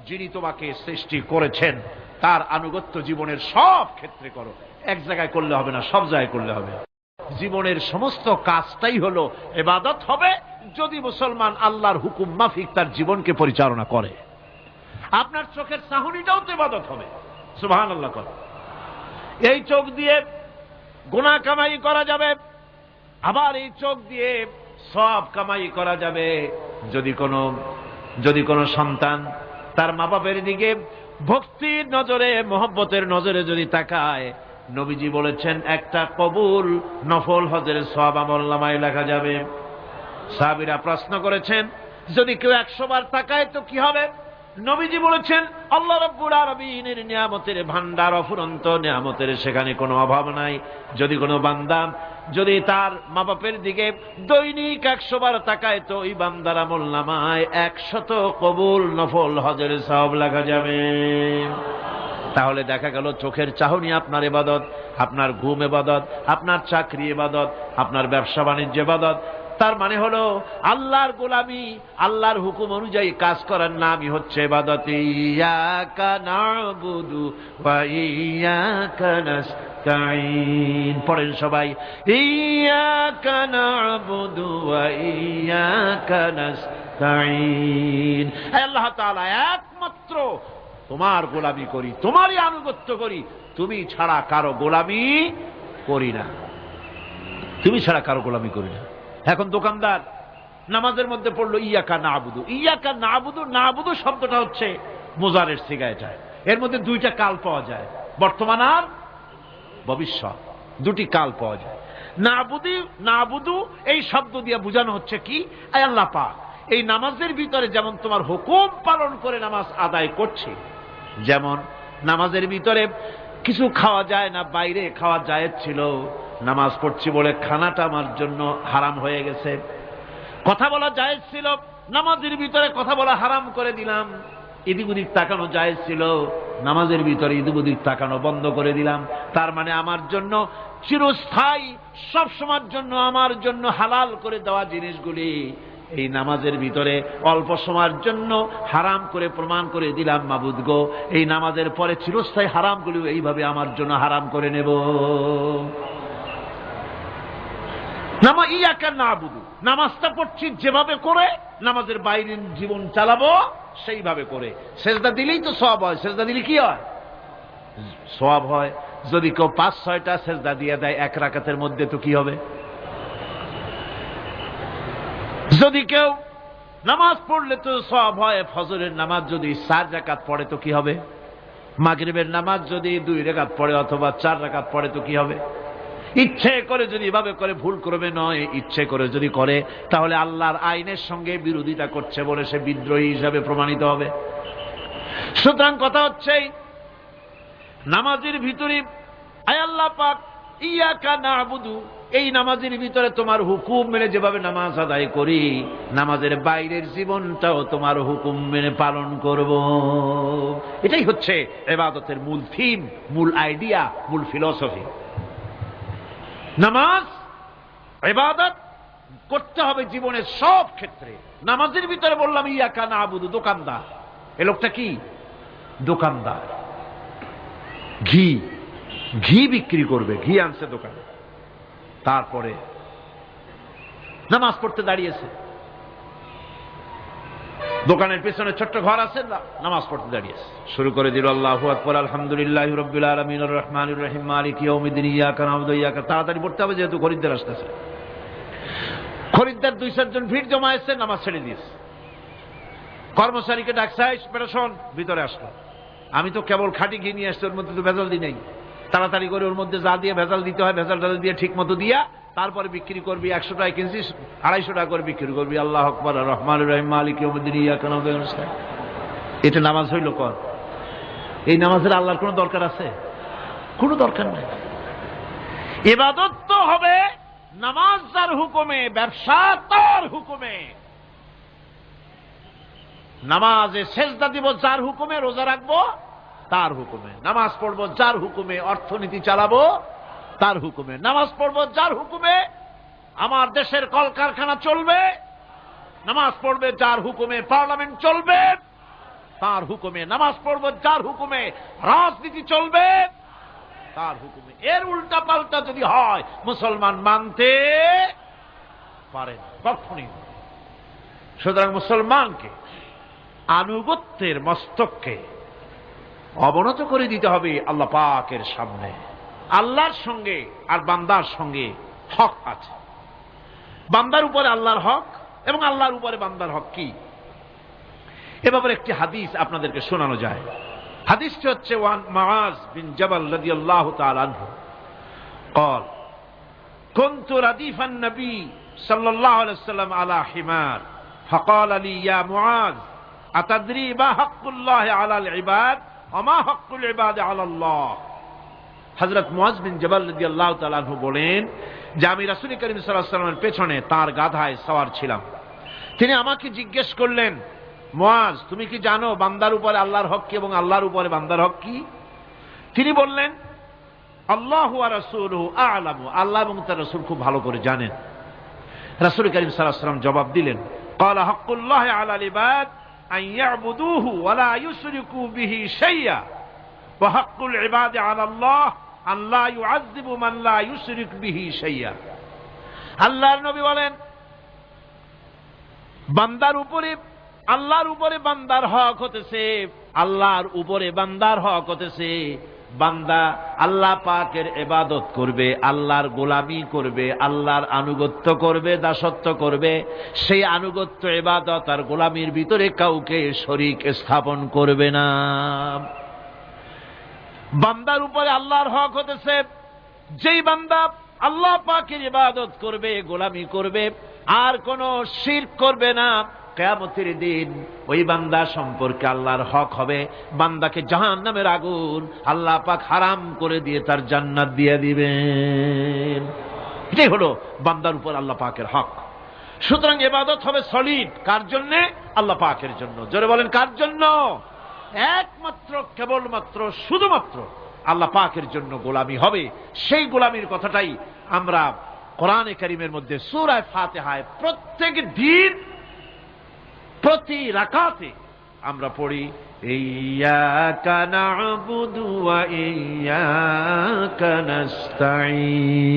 যিনি তোমাকে সৃষ্টি করেছেন, তার আনুগত্য জীবনের সব ক্ষেত্রে করো। এক জায়গায় করলে হবে না, সব জায়গায় করলে হবে। জীবনের সমস্ত কাজটাই হলো ইবাদত হবে যদি মুসলমান আল্লাহর হুকুম মাফিক তার জীবনকে পরিচালনা করে। আপনার চোখের চাহনিটাও তো ইবাদত হবে, সুবহানাল্লাহ করে। এই চোখ দিয়ে গুনাহ কামাই করা যাবে, আবার এই চোখ দিয়ে সওয়াব কামাই করা যাবে। যদি কোনো সন্তান তার মা বাপের দিকে ভক্তির নজরে, মহব্বতের নজরে যদি তাকায়, নবীজি বলেছেন একটা কবুল নফল হজের সওয়াব আমলনামায় লেখা যাবে। সাহাবীরা প্রশ্ন করেছেন, যদি কেউ 100 বার তাকায় তো কি হবে? নবীজি বলেছেন, আল্লাহ রাব্বুল আলামিনের নিয়ামতের ভান্ডার অফুরন্ত নিয়ামতের, সেখানে কোনো অভাব নাই। যদি কোনো বান্দা যদি তার মা বাপের দিকে দৈনিক 100 বার তাকায় তো ওই বান্দার আমলনামায় 100 কবুল নফল হজের সওয়াব লেখা যাবে। তাহলে দেখা গেল চোখের চাহনি আপনার ইবাদত, আপনার ঘুম ইবাদত, আপনার চাকরি ইবাদত, আপনার ব্যবসা বাণিজ্য ইবাদত। তার মানে হলো আল্লাহর গোলামি, আল্লাহর হুকুম অনুযায়ী কাজ করার নামই হচ্ছে ইবাদত। ইয়াকা না'বুদু ওয়া ইয়াকা নাস্তাঈন, পড়েন সবাই, ইয়াকা না'বুদু ওয়া ইয়াকা নাস্তাঈন। আল্লাহ তাআলা একমাত্র তোমার গোলামি করি, তোমারই আনুগত্য করি, তুমি ছাড়া কারো গোলামি করি না, তুমি ছাড়া কারো গোলামি করি না। এখন দোকানদার নামাজের মধ্যে পড়লো ইয়াকা না'বুদু। ইয়াকা না'বুদু, না'বুদু শব্দটা হচ্ছে মুজারের সিগা, এটা এর মধ্যে দুইটা কাল পাওয়া যায়, বর্তমান আর ভবিষ্যৎ, দুটি কাল পাওয়া যায়। না'বুদু এই শব্দ দিয়ে বোঝানো হচ্ছে কি, আয় আল্লাহ পাক এই নামাজের ভিতরে যেমন তোমার হুকুম পালন করে নামাজ আদায় করছি, যেমন নামাজের ভিতরে কিছু খাওয়া যায় না, বাইরে খাওয়া জায়েজ ছিল, নামাজ পড়ছি বলে খানাটা আমার জন্য হারাম হয়ে গেছে। কথা বলা জায়েজ ছিল, নামাজের ভিতরে কথা বলা হারাম করে দিলাম। এদিক ওদিক তাকানো জায়েজ ছিল, নামাজের ভিতরে এদিক ওদিক তাকানো বন্ধ করে দিলাম। তার মানে আমার জন্য চিরস্থায়ী, সব সময়ের জন্য আমার জন্য হালাল করে দেওয়া জিনিসগুলি এই নামাজের ভিতরে অল্প সময়ের জন্য হারাম করে প্রমাণ করে দিলাম। মাবুদ গো, এই নামাজের পরে চিরস্থায়ী হারামগুলি এইভাবে আমার জন্য হারাম করে নেব। ইয়াকা না'বুদু, নামাজটা পড়ছি যেভাবে করে নামাজের বাইরের জীবন চালাবো সেইভাবে করে। সেজদা দিলেই তো সওয়াব হয়, সেজদা দিলে কি হয়? সওয়াব হয়। যদি কেউ 5-6টা সেজদা দিয়ে দেয় এক রাকাতের মধ্যে তো কি হবে? যদি কেউ নামাজ পড়লে তো সওয়াব হয়। ফজরের নামাজ যদি 4 রাকাত পড়ে তো কি হবে? মাগরিবের নামাজ যদি 2 রাকাত পড়ে অথবা 4 রাকাত পড়ে তো কি হবে? ইচ্ছে করে যদি এভাবে করে, ভুল করবে নয়, ইচ্ছে করে যদি করে, তাহলে আল্লাহর আইনের সঙ্গে বিরোধিতা করছে বলে সে বিদ্রোহী হিসাবে প্রমাণিত হবে। সুতরাং কথা হচ্ছে নামাজের ভিতরে আয় আল্লাহ পাক ইয়াকা না'বুদু, এই নামাজের ভিতরে তোমার হুকুম মেনে যেভাবে নামাজ আদায় করি, নামাজের বাইরের জীবনটাও তোমার হুকুম মেনে পালন করব। এটাই হচ্ছে ইবাদতের মূল থিম, মূল আইডিয়া, মূল ফিলসফি। নামাজ ইবাদত করতে হবে জীবনের সব ক্ষেত্রে। নামাজের ভিতরে বললাম ইয়াকা না'বুদু, দোকানদার, এ লোকটা কি? দোকানদার, ঘি বিক্রি করবে, ঘি আনছে দোকানে, তারপরে নামাজ পড়তে দাঁড়িয়েছে। দোকানের পেছনে ছোট্ট ঘর আছে, নামাজ পড়তে দাঁড়িয়েছে, শুরু করে দিল আল্লাহু আকবার, আলহামদুলিল্লাহি রাব্বিল আলামিন, আর রহমানির রহিম, মালিকি ইয়াউমিদ্দিন, ইয়াকা না'বুদু ওয়া ইয়াকা। তাড়াতাড়ি পড়তে হবে যেহেতু খরিদ্দার আসতেছে। খরিদ্দার 2-4 জন ভিড় জমায়েছে, নামাজ ছেড়ে দিয়েছে। কর্মচারীকে ডাকছে, বেটা শোন, ভিতরে আসলো। আমি তো কেবল খাঁটি ঘি নিয়ে আসছি, ওর মধ্যে তো ভেজাল দিই নাই। তাড়াতাড়ি করে ওর মধ্যে যা দিয়ে ভেজাল দিতে হয় ভেজাল টাজাল দিয়ে ঠিক মতো দিয়া তারপরে বিক্রি করবি। 100 টাকা কিনছি, 250 টাকা করে বিক্রি করবি। আল্লাহ আকবার, আর রহমানির রহিম, মালিকি ইয়াউমিদ্দিন, ইয়াকা না'বুদু ওয়া ইয়াকা নাস্তাঈন। এটা নামাজ হইল কর? এই নামাজের আল্লাহর কোনো দরকার আছে? কোনো দরকার নাই। ইবাদত তো হবে নামাজ যার হুকুমে, ব্যবসা তার হুকুমে। নামাজে সেজদা দিব যার হুকুমে, রোজা রাখবো তার হুকুমে, নামাজ পড়বো যার হুকুমে, অর্থনীতি চালাবো তার হুকুমে, নামাজ পড়বো যার হুকুমে, আমার দেশের কলকারখানা চলবে, নামাজ পড়বে যার হুকুমে, পার্লামেন্ট চলবে তার হুকুমে, নামাজ পড়বো যার হুকুমে, রাজনীতি চলবে তার হুকুমে। এর উল্টা পাল্টা যদি হয় মুসলমান মানতে পারেন কখনই। সুতরাং মুসলমানকে আনুগত্যের মস্তককে অবনত করে দিতে হবে আল্লাহ পাকের সামনে। আল্লাহর সঙ্গে আর বান্দার সঙ্গে হক আছে, বান্দার উপরে আল্লাহর হক এবং আল্লাহর উপরে বান্দার হক কি, এ ব্যাপারে একটি হাদিস আপনাদেরকে শোনানো যায়। হাদিসটি হচ্ছে ওয়ান মুআজ বিন জাবাল রাদিয়াল্লাহু তাআলা আনহু قال كنت رديف النبي صلى الله عليه وسلم على حمار فقال لي يا معاذ أتدري ما حق الله على العباد وما حق العباد على الله। হযরত মুআজ বিন জাবাল রাদিয়াল্লাহু তাআলা আনহু বলেন যে আমি রাসূল করিম সাল্লাল্লাহু আলাইহি ওয়াসাল্লামের পেছনে তার গাধায় সওয়ার ছিলাম। তিনি আমাকে জিজ্ঞেস করলেন, মুআজ তুমি কি জানো বান্দার উপরে আল্লাহর হক কি এবং আল্লাহর উপরে বান্দার হক কি? তিনি বললেন, আল্লাহু ওয়া রাসূলুহু আ'লামু, আল্লাহ এবং তার রাসূল খুব ভালো করে জানেন। রাসূল করিম সাল্লাল্লাহু আলাইহি ওয়াসাল্লাম জবাব দিলেন, ক্বালা হাক্কুল্লাহি আলাল ইবাদ আন ইয়াবুদুহু ওয়া লা ইউশরিকু বিহি শাইয়্যা ওয়া হাক্কুল ইবাদি আলাল্লাহ আন লা ইউআযযিবু মান লা ইউশরিক বিহি শাইয়্যা। আল্লাহর নবী বলেন, বান্দার উপরে আল্লাহর উপরে বান্দার হক হতেছে, আল্লাহর উপরে বান্দার হক হতেছে বান্দা আল্লাহ পাকের ইবাদত করবে, আল্লাহর গোলামি করবে, আল্লাহর আনুগত্য করবে, দাসত্ব করবে। সেই আনুগত্য ইবাদত আর গোলামির ভিতরে কাউকে শরীক স্থাপন করবে না। বান্দার উপরে আল্লাহর হক হতেছে যেই বান্দা আল্লাহ পাকের ইবাদত করবে, গোলামি করবে, আর কোন শিরক করবে না, কিয়ামতের দিন ওই বান্দা সম্পর্কে আল্লাহর হক হবে বান্দাকে জাহান্নামের আগুন আল্লাহ পাক হারাম করে দিয়ে তার জান্নাত দিয়ে দিবেন। এটাই হলো বান্দার উপর আল্লাহ পাকের হক। সুতরাং ইবাদত হবে সলিড কার জন্য? আল্লাহ পাকের জন্য। জোরে বলেন কার জন্য? একমাত্র কেবলমাত্র শুধুমাত্র আল্লাহ পাকের জন্য গোলামি হবে। সেই গোলামির কথাটাই আমরা কোরআনে কারীমের মধ্যে সূরা ফাতিহায় প্রত্যেক দিন প্রতি রাকাতে আমরা পড়ি, ইয়্যাকা না'বুদু ওয়া ইয়্যাকা নাস্তাঈন।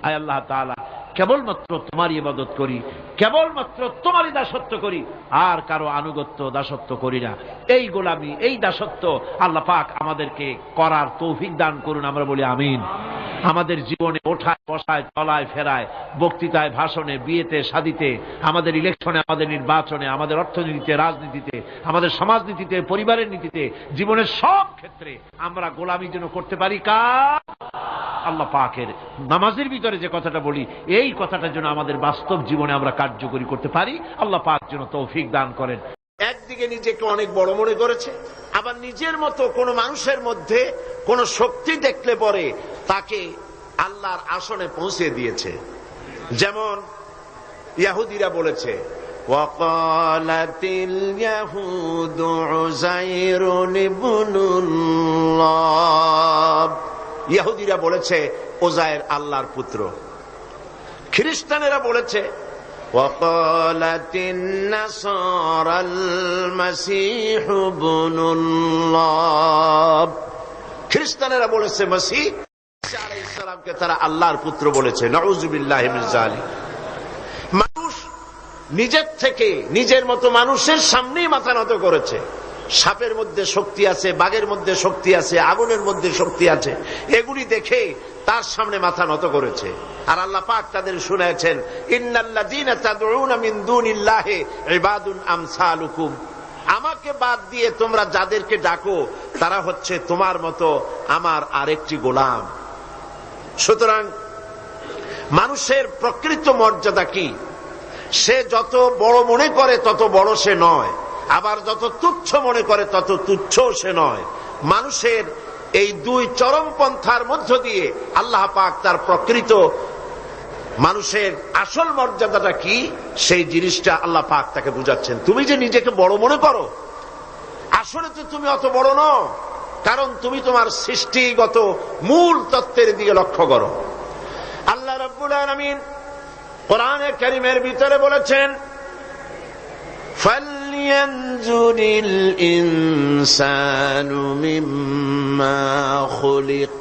আয় আল্লাহ তাআলা, কেবলমাত্র তোমার ইবাদত করি, কেবলমাত্র তোমারই দাসত্ব করি, আর কারো আনুগত্য দাসত্ব করি না। এই গোলামি, এই দাসত্ব আল্লাহ পাক আমাদেরকে করার তৌফিক দান করুন। আমরা বলি আমিন। আমাদের জীবনে ওঠায় বসায়, চলায় ফেরায়, বক্তৃতায়, ভাষণে, বিয়েতে, শাদীতে, আমাদের ইলেকশনে, আমাদের নির্বাচনে, আমাদের অর্থনীতিতে, রাজনীতিতে, আমাদের সমাজনীতিতে, পরিবারের নীতিতে, জীবনের সব ক্ষেত্রে আমরা গোলামি যেন করতে পারি কার? আল্লাহ পাকের। নামাজের ভিতরে যে কথাটা বলি, এই কথাটা যেন আমাদের বাস্তব জীবনে আমরা কার্যকরী করতে পারি। আল্লাহ পাক যেন তৌফিক দান করেন। একদিকে নিজেকে অনেক বড় মনে করেছে, আবার নিজের মতো কোন মানুষের মধ্যে কোন শক্তি দেখলে পরে তাকে আল্লাহর আসনে পৌঁছে দিয়েছে। যেমন ইহুদিরা বলেছে, ওয়াকালাতিল ইয়াহুদু উযাইরুন ইবনুল্লাহ, ইহুদিরা বলেছে উযাইর আল্লাহর পুত্র। খ্রিস্টানেরা বলেছে ওয়াকালাতিন নাসারাল মাসীহু ইবনুল্লাহ, খ্রিস্টানেরা বলেছে মসিহ ঈসা আলাইহিস সালামকে তারা আল্লাহর পুত্র বলেছে। নাউযুবিল্লাহি মিন যালিক। মানুষ নিজের থেকে, নিজের মতো মানুষের সামনেই মাথা নত করেছে। সাপের মধ্যে শক্তি আছে, বাঘের মধ্যে শক্তি আছে, আগুনের মধ্যে শক্তি আছে, এগুলি দেখে তার সামনে মাথা নত করেছে। আর আল্লাহ পাক তাদের শুনাচ্ছেন, ইন্নাল্লাযীনা তাদউনা মিন দুনিল্লাহি ইবাদুন আমসালুকুম, আমাকে বাদ দিয়ে তোমরা যাদেরকে ডাকো তারা হচ্ছে তোমার মতো আমার আরেকটি গোলাম। সুতরাং মানুষের প্রকৃত মর্যাদা কি? সে যত বড় মনে করে তত বড় সে নয়, আবার যত তুচ্ছ মনে করে তত তুচ্ছ সে নয়। মানুষের এই দুই চরমপন্থার মধ্য দিয়ে আল্লাহ পাক তার প্রকৃত মানুষের আসল মর্যাদাটা কি সেই জিনিসটা আল্লাহ পাক তাকে বুঝাচ্ছেন। তুমি যে নিজেকে বড় মনে করো, আসলে তো তুমি অত বড় নও, কারণ তুমি তোমার সৃষ্টিগত মূল তত্ত্বের দিকে লক্ষ্য করো। আল্লাহ রাব্বুল আলামিন কোরআনে কারীমের ভিতরে বলেছেন, ফালইয়ানজুরিল ইনসানু মিম্মা খুলিক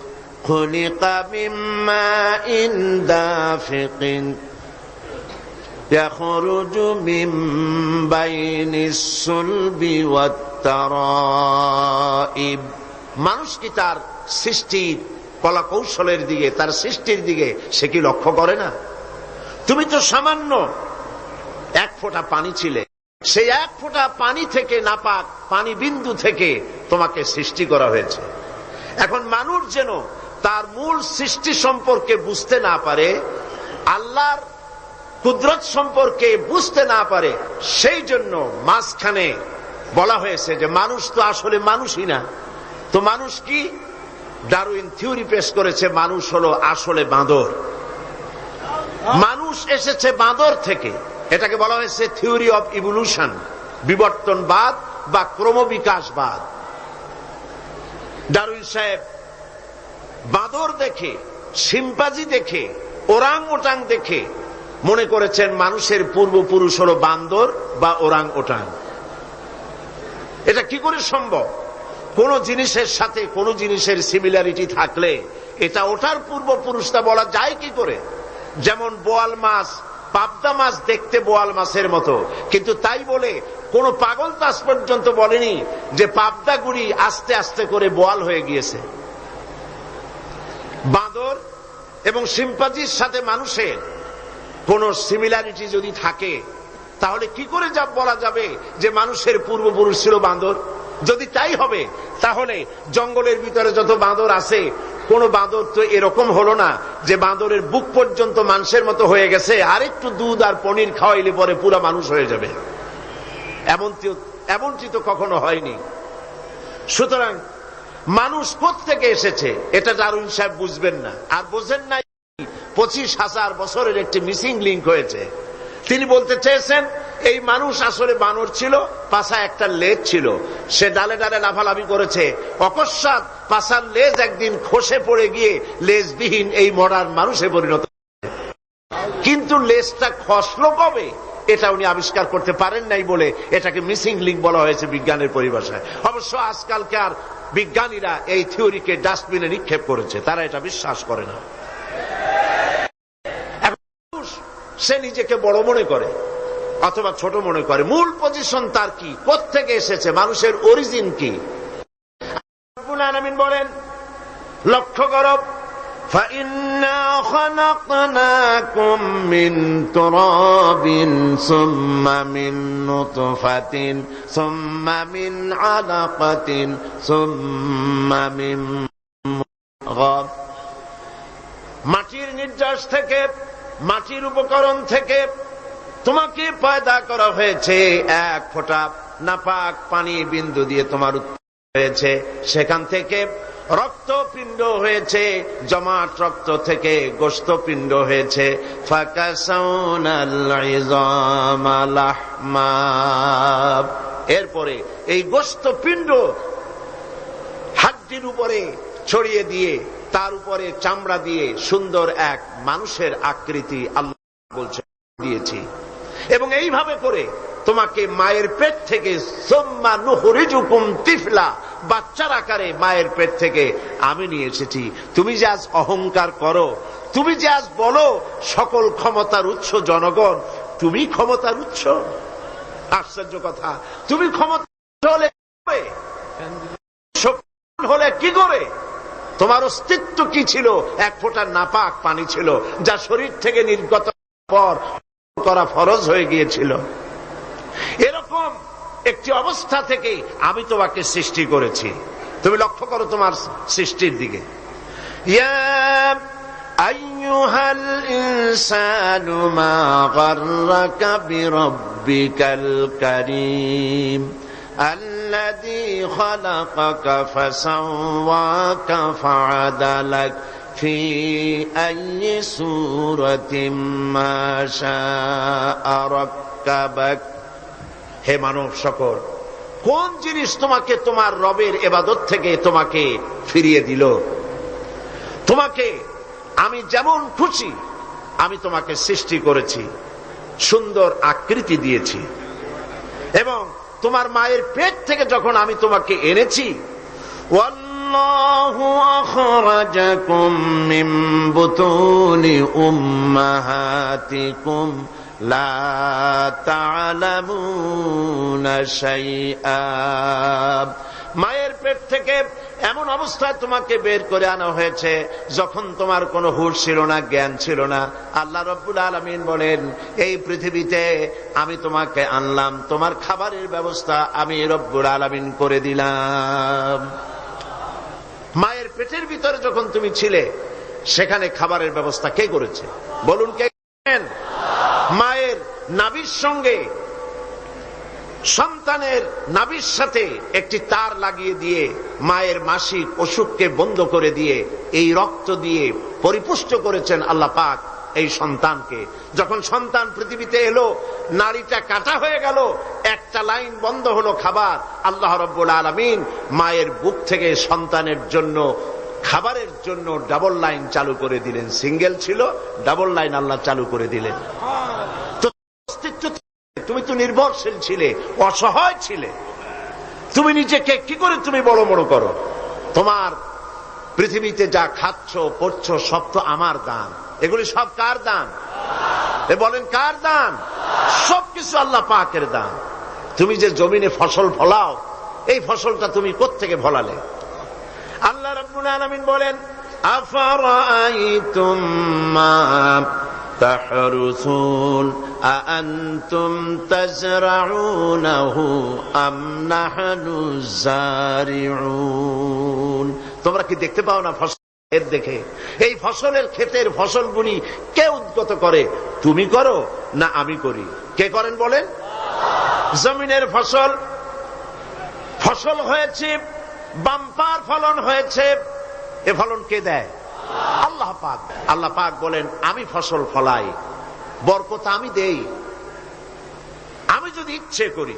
খুলিকা মিম্মা ইন দাফিকিন ইয়াখরুজু মিন বাইনিস সুলবি ওয়াত তারাইব। মানুষ কি তার সৃষ্টির কলা কৌশলের দিকে, তার সৃষ্টির দিকে সে কি লক্ষ্য করে না? তুমি তো সামান্য এক ফোঁটা পানি ছিলে, সেই এক ফোঁটা পানি থেকে, নাপাক পানি বিন্দু থেকে তোমাকে সৃষ্টি করা হয়েছে। এখন মানুষ যেন তার মূল সৃষ্টি সম্পর্কে বুঝতে না পারে, আল্লাহর কুদরত সম্পর্কে বুঝতে না পারে, সেই জন্য মাঝখানে বলা হয়েছে যে মানুষ তো আসলে মানুষই না। তো মানুষ কি? ডারউইন থিওরি পেশ করেছে, মানুষ হলো আসলে বাঁদর। মানুষ এসেছে বাঁদর থেকে। এটাকে বলা হয়েছে থিওরি অফ ইভলিউশন, বিবর্তনবাদ বা ক্রমবিকাশবাদ। ডারউইন সাহেব বাঁদর দেখে, শিম্পাঞ্জি দেখে, ওরাং ওটাং দেখে মনে করেছেন মানুষের পূর্বপুরুষ হলো বান্দর বা ওরাং ওটাং। এটা কি করে সম্ভব? কোন জিনিসের সাথে কোন জিনিসের সিমিলারিটি থাকলে এটা ওটার পূর্বপুরুষটা বলা যায় কি করে? যেমন বোয়াল মাছ, পাবদা মাছ দেখতে বোয়াল মাছের মতো, কিন্তু তাই বলে কোন পাগল তো আজ পর্যন্ত বলেনি যে পাবদা গুড়ি আস্তে আস্তে করে বোয়াল হয়ে গিয়েছে। বাঁদর এবং শিম্পাঞ্জির সাথে মানুষের কোন সিমিলারিটি যদি থাকে, তাহলে কি করে যা বলা যাবে যে মানুষের পূর্বপুরুষ ছিল বাঁদর? যদি তাই হবে, তাহলে জঙ্গলের ভিতরে যত বাঁদর আছে, কোন বাঁদর তো এরকম হলো না যে বাঁদরের বুক পর্যন্ত মানুষের মতো হয়ে গেছে, আর একটু দুধ আর পনির খাওয়াইলে পরে পুরা মানুষ হয়ে যাবে। এমনটি তো কখনো হয়নি। সুতরাং মানুষ কোত্থেকে এসেছে এটা ডারউইন সাহেব বুঝবেন না। আর বোঝেন না 25,000 বছরের একটি মিসিং লিঙ্ক হয়েছে। তিনি বলতে চেয়েছেন এই মানুষ আসলে বানর ছিল, পাছায় একটা লেজ ছিল, সে ডালে ডালে লাফালাফি করেছে, অকস্মাৎ পাছার লেজ একদিন খসে পড়ে গিয়ে লেজবিহীন এই মডার্ন মানুষে পরিণত। কিন্তু লেজটা খসলো কবে এটা উনি আবিষ্কার করতে পারেন নাই বলে এটাকে মিসিং লিঙ্ক বলা হয়েছে বিজ্ঞানের পরিভাষায়। অবশ্য আজকালকার বিজ্ঞানীরা এই থিওরিকে ডাস্টবিনে নিক্ষেপ করেছে, তারা এটা বিশ্বাস করে না। সে নিজেকে বড় মনে করে অথবা ছোট মনে করে। মূল পজিশন তার কি? কোত্থেকে এসেছে? মানুষের অরিজিন কি? রব্বুল আলামিন বলেন, লক্ষ্য করো, فَإِنَّا خَلَقْنَاكُم مِّن تُرَابٍ ثُمَّ مِن نُّطْفَةٍ ثُمَّ مِنْ عَلَقَةٍ ثُمَّ مِن مُّضْغَةٍ। মাটির নির্যাস থেকে, মাটির উপকরণ থেকে তোমাকে পয়দা করা হয়েছে। এক ফোঁটা নাপাক পানি বিন্দু দিয়ে তোমার হয়েছে, সেখান থেকে রক্তপিণ্ড হয়েছে, জমাট রক্ত থেকে গোশতপিণ্ড হয়েছে। এরপরে এই গোশতপিণ্ড হাড্ডির উপরে ছড়িয়ে দিয়ে তার উপরে চামড়া দিয়ে সুন্দর এক মানুষের আকৃতি আল্লাহ বলছে দিয়েছি। এবং এইভাবে করে তোমাকে মায়ের পেট থেকে সুম্মা নুখরিজুকুম তিফলা, বাচ্চার আকারে মায়ের পেট থেকে আমি নিয়ে এসেছি। তুমি যে আজ অহংকার করো, তুমি যে আজ বলো সকল ক্ষমতার উৎস জনগণ, তুমি ক্ষমতার উৎস? আশ্চর্য কথা। তুমি ক্ষমতা হলে কি করে? তোমার অস্তিত্ব কি ছিল? এক ফোঁটা নাপাক পানি ছিল যা শরীর থেকে নির্গত পর করা ফরজ হয়ে গিয়েছিল। এরকম একটি অবস্থা থেকে আমি তোমাকে সৃষ্টি করেছি। তুমি লক্ষ্য করো তোমার সৃষ্টির দিকে। ইয়া আইয়ুহাল ইনসানু মা গাররাকা বিরাব্বিকাল কারীম আল্লাযী খালাকাকা ফাসাওয়াকা ফাআদালাক ফি আইয়ি সূরাতিম মা শাআ রাক্কাবাক। হে মানব সকল, কোন জিনিস তোমাকে তোমার রবের ইবাদত থেকে তোমাকে ফিরিয়ে দিল? তোমাকে আমি যেমন খুশি আমি তোমাকে সৃষ্টি করেছি, সুন্দর আকৃতি দিয়েছি, এবং তোমার মায়ের পেট থেকে যখন আমি তোমাকে এনেছি, ওয়াল্লাহু আখরাজাকুম মিন বুতুনি উম্মাহাতিকুম লা তা'লামুনা শাইআ। মায়ের পেট থেকে এমন অবস্থায় তোমাকে বের করে আনা হয়েছে যখন তোমার কোনো হুঁশ ছিল না, জ্ঞান ছিল না। আল্লাহ রাব্বুল আলামিন বলেন, এই পৃথিবীতে আমি তোমাকে আনলাম, তোমার খাবারের ব্যবস্থা আমি রব্বুল আলামিন করে দিলাম। মায়ের পেটের ভিতরে যখন তুমি ছিলে সেখানে খাবারের ব্যবস্থা কে করেছে? বলুন, কে করেন? মায়ের নাভির সঙ্গে সন্তানের নাভির সাথে একটি তার লাগিয়ে দিয়ে মায়ের মাসিক অসুখকে বন্ধ করে দিয়ে এই রক্ত দিয়ে পরিপুষ্ট করেছেন আল্লাহ পাক এই সন্তানকে। যখন সন্তান পৃথিবীতে এলো, নাড়িটা কাটা হয়ে গেল, একটা লাইন বন্ধ হলো খাবার, আল্লাহ রাব্বুল আলামিন মায়ের বুক থেকে সন্তানের জন্য খাবারের জন্য ডাবল লাইন চালু করে দিলেন। সিঙ্গেল ছিল, ডাবল লাইন আল্লাহ চালু করে দিলেন। তো অস্তিত্ব, তুমি তো নির্ভরশীল ছিলে, অসহায় ছিলে, তুমি নিজেকে কি করে তুমি বড় বড় করো? তোমার পৃথিবীতে যা খাচ্ছ পড়ছ সব তো আমার দান। এগুলি সব কার দান? বলেন, কার দান? সবকিছু আল্লাহ পাকের দান। তুমি যে জমিনে ফসল ফলাও, এই ফসলটা তুমি কোত্থেকে ফলালে? আল্লাহ রাব্বুল আলামিন বলেন, আফারাআইতুম মা তাহরুসুন আআনতুম তাজরাউনাহু আম নাহনুজ জারিউন। তোমরা কি দেখতে পাও না ফসল দেখে? এই ফসলের ক্ষেতের ফসলগুলি কে উদ্গত করে? তুমি করো না আমি করি? কে করেন বলেন? জমিনের ফসল, ফসল হয়েছে, বাম্পার ফলন হয়েছে, এ ফলন কে দেয়? আল্লাহ পাক। আল্লাহ পাক বলেন, আমি ফসল ফলাই, বরকত আমি দেই, আমি যদি ইচ্ছে করি।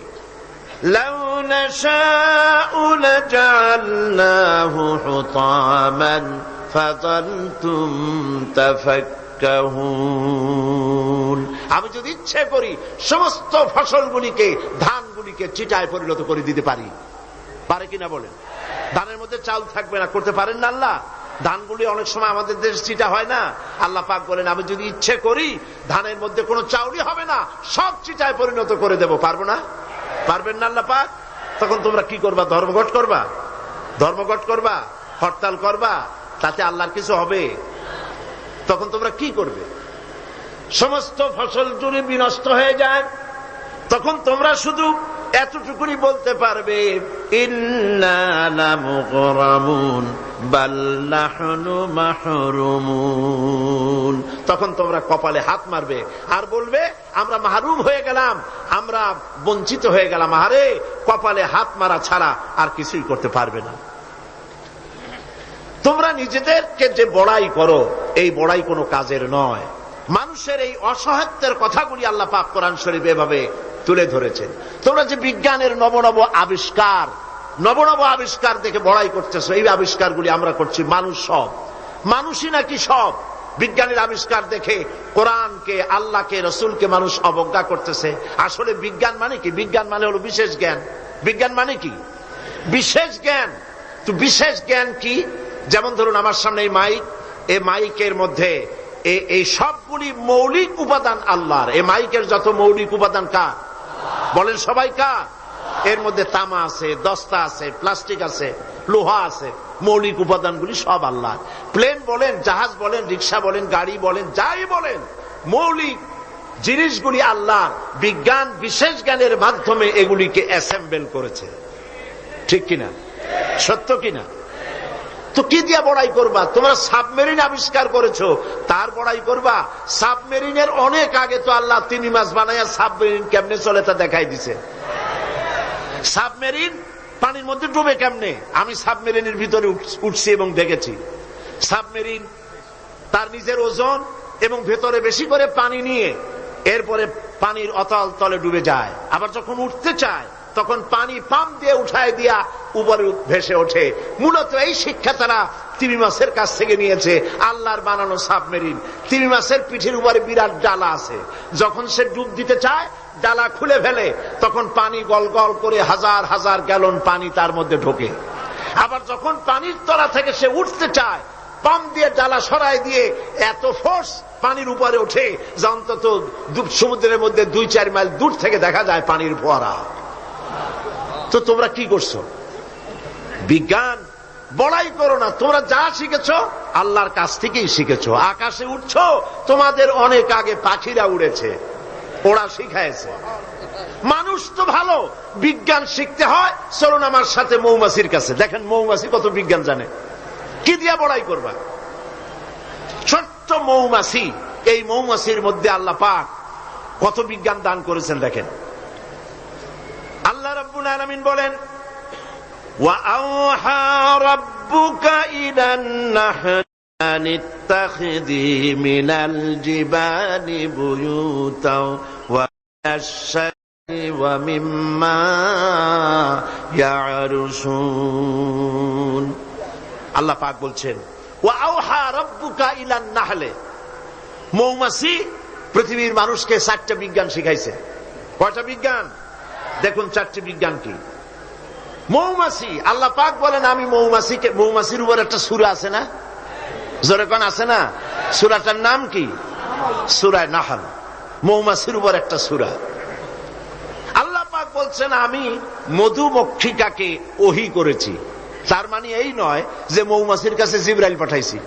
লাউ নাশাউ লাজআলনাহু হুতামান ফাযালতুম তাফাক্কাহুন। আমি যদি ইচ্ছে করি সমস্ত ফসলগুলিকে, ধানগুলিকে চিটায় পরিণত করে দিতে পারি। পারে কিনা বলেন? ধানের মধ্যে চাল থাকবে না, করতে পারেন না আল্লাহ? ধানগুলি অনেক সময় আমাদের দেশ চিটা হয় না। আল্লাহ পাক বলেন, আমি যদি ইচ্ছে করি ধানের মধ্যে কোনো চাউলই হবে না, সব চিটায় পরিণত করে দেব। পারবো না? পারবেন না আল্লাহ পাক? তখন তোমরা কি করবা? ধর্মঘট করবা? ধর্মঘট করবা? হরতাল করবা? তাতে আল্লাহর কিছু হবে? তখন তোমরা কি করবে? সমস্ত ফসল যদি বিনষ্ট হয়ে যায়, তখন তোমরা শুধু এতটুকুনি বলতে পারবে, ইন্না লামুগরামুন বাল নাহনু মাহরুমুন। তখন তোমরা কপালে হাত মারবে আর বলবে, আমরা মাহরুম হয়ে গেলাম, আমরা বঞ্চিত হয়ে গেলাম। আরে কপালে হাত মারা ছাড়া আর কিছুই করতে পারবে না। তোমরা নিজেদেরকে যে বড়াই করো, এই বড়াই কোনো কাজের নয়। মানুষের এই অসহায়ত্বের কথাগুলি আল্লাহ পাক কোরআন শরীফে এভাবে তুলে ধরেছেন। তোমরা যে বিজ্ঞানের নবনব আবিষ্কার দেখে বড়াই করতেছো, এই আবিষ্কারগুলি আমরা করছি। মানুষ সব, মানুষই নাকি সব? বিজ্ঞানের আবিষ্কার দেখে কোরআনকে, আল্লাহকে, রসুলকে মানুষ অবজ্ঞা করতেছে। আসলে বিজ্ঞান মানে কি? বিজ্ঞান মানে হলো বিশেষ জ্ঞান। বিজ্ঞান মানে কি? বিশেষ জ্ঞান। তো বিশেষ জ্ঞান কি? যেমন ধরুন আমার সামনে এই মাইক, এই মাইকের মধ্যে এই সবগুলি মৌলিক উপাদান আল্লাহর। এই মাইকের যত মৌলিক উপাদান কার? বলেন সবাই কার? এর মধ্যে তামা আছে, দস্তা আছে, প্লাস্টিক আছে, লোহা আছে। মৌলিক উপাদানগুলি সব আল্লাহ। প্লেন বলেন, জাহাজ বলেন, রিক্সা বলেন, গাড়ি বলেন, যাই বলেন, মৌলিক জিনিসগুলি আল্লাহ। বিজ্ঞান বিশেষ জ্ঞানের মাধ্যমে এগুলিকে অ্যাসেম্বল করেছে। ঠিক কিনা? সত্য কিনা? তো কি দিয়া বড়াই করবা? তোমরা সাবমেরিন আবিষ্কার করেছো, তার বড়াই করবা? সাবমেরিনের অনেক আগে তো আল্লাহ তিমি মাছ বানাইয়া সাবমেরিন কেমনে চলে তা দেখাই দিছে। সাবমেরিন পানির মধ্যে ডুবে কেমনে? আমি সাবমেরিনের ভিতরে উঠছি এবং দেখেছি। সাবমেরিন তার নিজের ওজন এবং ভেতরে বেশি করে পানি নিয়ে এরপরে পানির অতল তলে ডুবে যায়। আবার যখন উঠতে চায় তখন পানি পাম্প দিয়ে উঠায় দিয়া উপরে ভেসে ওঠে। মূলত এই শিক্ষা তারা তিমি মাছের কাছ থেকে নিয়েছে, আল্লাহর বানানো সাবমেরিন। তিমি মাছের পিঠের উপরে বিরাট ডালা আছে, যখন সে ডুব দিতে চায় ডালা খুলে ফেলে, তখন পানি গল গল করে হাজার হাজার গ্যালন পানি তার মধ্যে ঢোকে। আবার যখন পানির তলা থেকে সে উঠতে চায়, পাম্প দিয়ে ডালা সরাই দিয়ে এত ফোর্স পানির উপরে ওঠে যে অন্তত সমুদ্রের মধ্যে 2-4 মাইল দূর থেকে দেখা যায় পানির ফোয়ারা। তো তোমরা কি করছো? বিজ্ঞান বড়াই করো না, তোমরা যা শিখেছো আল্লাহর কাছ থেকেই শিখেছো। আকাশে উঠছো, তোমাদের অনেক আগে পাখিরা উড়েছে, ওরা শিখাইছে। মানুষ তো ভালো, বিজ্ঞান শিখতে হয়, চলুন আমার সাথে মৌমাছির কাছে, দেখেন মৌমাছি কত বিজ্ঞান জানে। কি দিয়া বড়াই করবা? ছোট্ট মৌমাছি, এই মৌমাছির মধ্যে আল্লাহ পাক কত বিজ্ঞান দান করেছেন দেখেন। আল্লাহ রাব্বুল আলামিন বলেন, ওয়া আওহা রাব্বুকা ইলান নাহলি আন ইত্তাখিযি মিনাল জিবালি বুয়ুতাও ওয়া আশ-শাজরি ওয়া মিম্মা ইয়ারুশুন। আল্লাহ পাক বলছেন, ওয়া আওহা রাব্বুকা ইলান নাহলি, মৌমাছি পৃথিবীর মানুষকে 4টা বিজ্ঞান শিখাইছে। কয়টা বিজ্ঞান? দেখুন 4টি বিজ্ঞান কি। মৌমাছি, আল্লাহ পাক বলেন আমি মৌমাছিকে, মৌমাছির উপর একটা সূরা আছে না, জোরে কোন আছে না? সূরাটার নাম কি? সূরা নাহল। মৌমাছির উপর একটা সূরা। আল্লাহ পাক বলছেন আমি মধুমক্ষিকাকে ওহী করেছি। তার মানে এই নয় যে মৌমাছির কাছে জিবরাইল পাঠাইছি।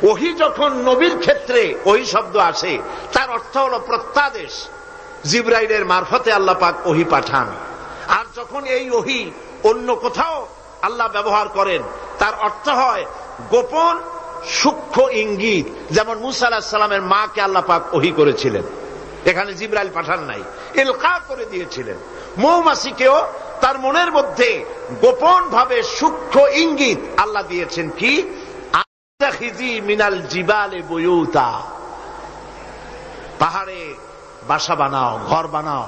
ওহী যখন নবীর ক্ষেত্রে ওহী শব্দ আসে, তার অর্থ হলো প্রত্যাদেশ। জিবরাইলের মারফতে আল্লাহ পাক ওহী পাঠান। আর যখন এই ওহী অন্য কোথাও আল্লাহ ব্যবহার করেন, তার অর্থ হয় গোপন সূক্ষ্ম ইঙ্গিত। যেমন মুসা আলাইহিস সালামের মাকে আল্লাহ পাক ওহী করেছিলেন, এখানে জিবরাইল পাঠান নাই, ইলকা করে দিয়েছিলেন। মৌমাছিকেও তার মনের মধ্যে গোপন ভাবে সূক্ষ্ম ইঙ্গিত আল্লাহ দিয়েছেন কি, আত্তাখিযি মিনাল জিবালি বুয়ুতা, পাহাড়ে বাসা বানাও, ঘর বানাও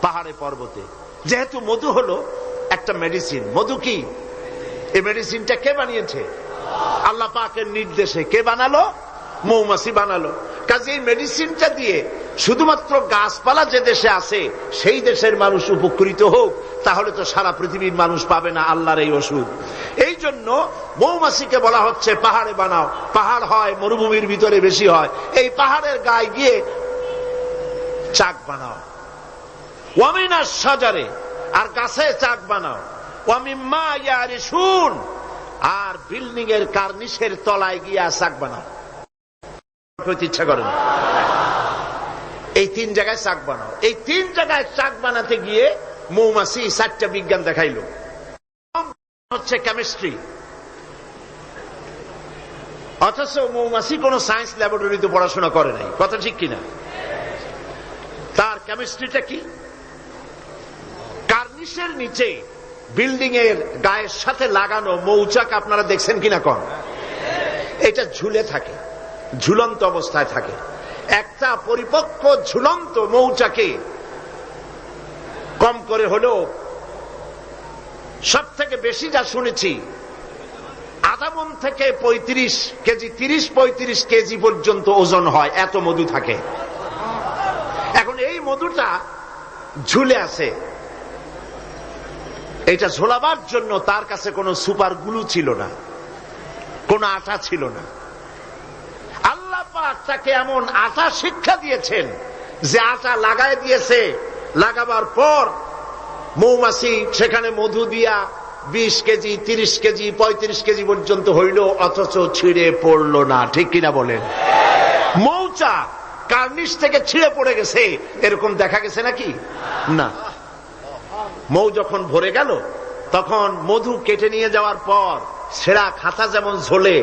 পাহাড়ে পর্বতে। যেহেতু মধু হলো একটা মেডিসিন, মধু কি? এই মেডিসিনটা কে বানিয়েছে? আল্লাহ পাকের নির্দেশে। কে বানালো? মৌমাছি বানালো। কাজে এই মেডিসিনটা দিয়ে শুধুমাত্র গাছপালা যে দেশে আছে সেই দেশের মানুষ উপকৃত হোক, তাহলে তো সারা পৃথিবীর মানুষ পাবে না আল্লাহর এই ওষুধ। এই জন্য মৌমাছিকে বলা হচ্ছে পাহাড়ে বানাও। পাহাড় হয় মরুভূমির ভিতরে বেশি হয়, এই পাহাড়ের গায়ে গিয়ে চাক বানাও। ওয়া মিনাশ শাজারে, আর গাছে চাক বানাও। ওয়া মিম্মা ইয়ারিশুন, আর বিল্ডিং এর কার্নিশের তলায় গিয়া চাক বানাও। ইচ্ছা করেন এই 3 জায়গায় চাক বানাও। এই 3 জায়গায় চাক বানাতে গিয়ে মৌমাছি 4টা বিজ্ঞান দেখাইলো। হচ্ছে কেমিস্ট্রি, অথচ মৌমাছি কোন সায়েন্স ল্যাবরেটরিতে পড়াশোনা করে নাই, কথা ঠিক কিনা? তার কেমিস্ট্রিটা কি? কার্নিশের নিচে বিল্ডিং এর গায়ের সাথে লাগানো মৌচাক আপনারা দেখছেন কিনা কোন? এটা ঝুলে থাকে, ঝুলন্ত অবস্থায় থাকে। একটা পরিপক্ক ঝুলন্ত মৌচাকে কম করে হলেও সব থেকে বেশি যা শুনেছি আধা মণ থেকে 35 কেজি, 30-35 কেজি পর্যন্ত ওজন হয়, এত মধু থাকে। এখন এই মধুটা ঝুলে আছে, এটা ঝোলাবার জন্য তার কাছে কোনো সুপার গ্লু ছিল না, কোন আটা ছিল না। আল্লাহ পাক তাকে এমন আটা শিক্ষা দিয়েছেন যে আটা লাগায় দিয়েছে, লাগাবার পর মৌমাছি সেখানে মধু দিয়া 20 কেজি, 30 কেজি, 35 কেজি পর্যন্ত হইল, অথচ ছিঁড়ে পড়ল না। ঠিক কিনা বলেন? মৌচাক কার্নিশ থেকে ছিঁড়ে পড়ে গেছে এরকম দেখা গেছে নাকি? না। মৌ যখন ভরে গেল তখন মধু কেটে নিয়ে যাওয়ার পর সেরা খাতা যেমন ঝোলে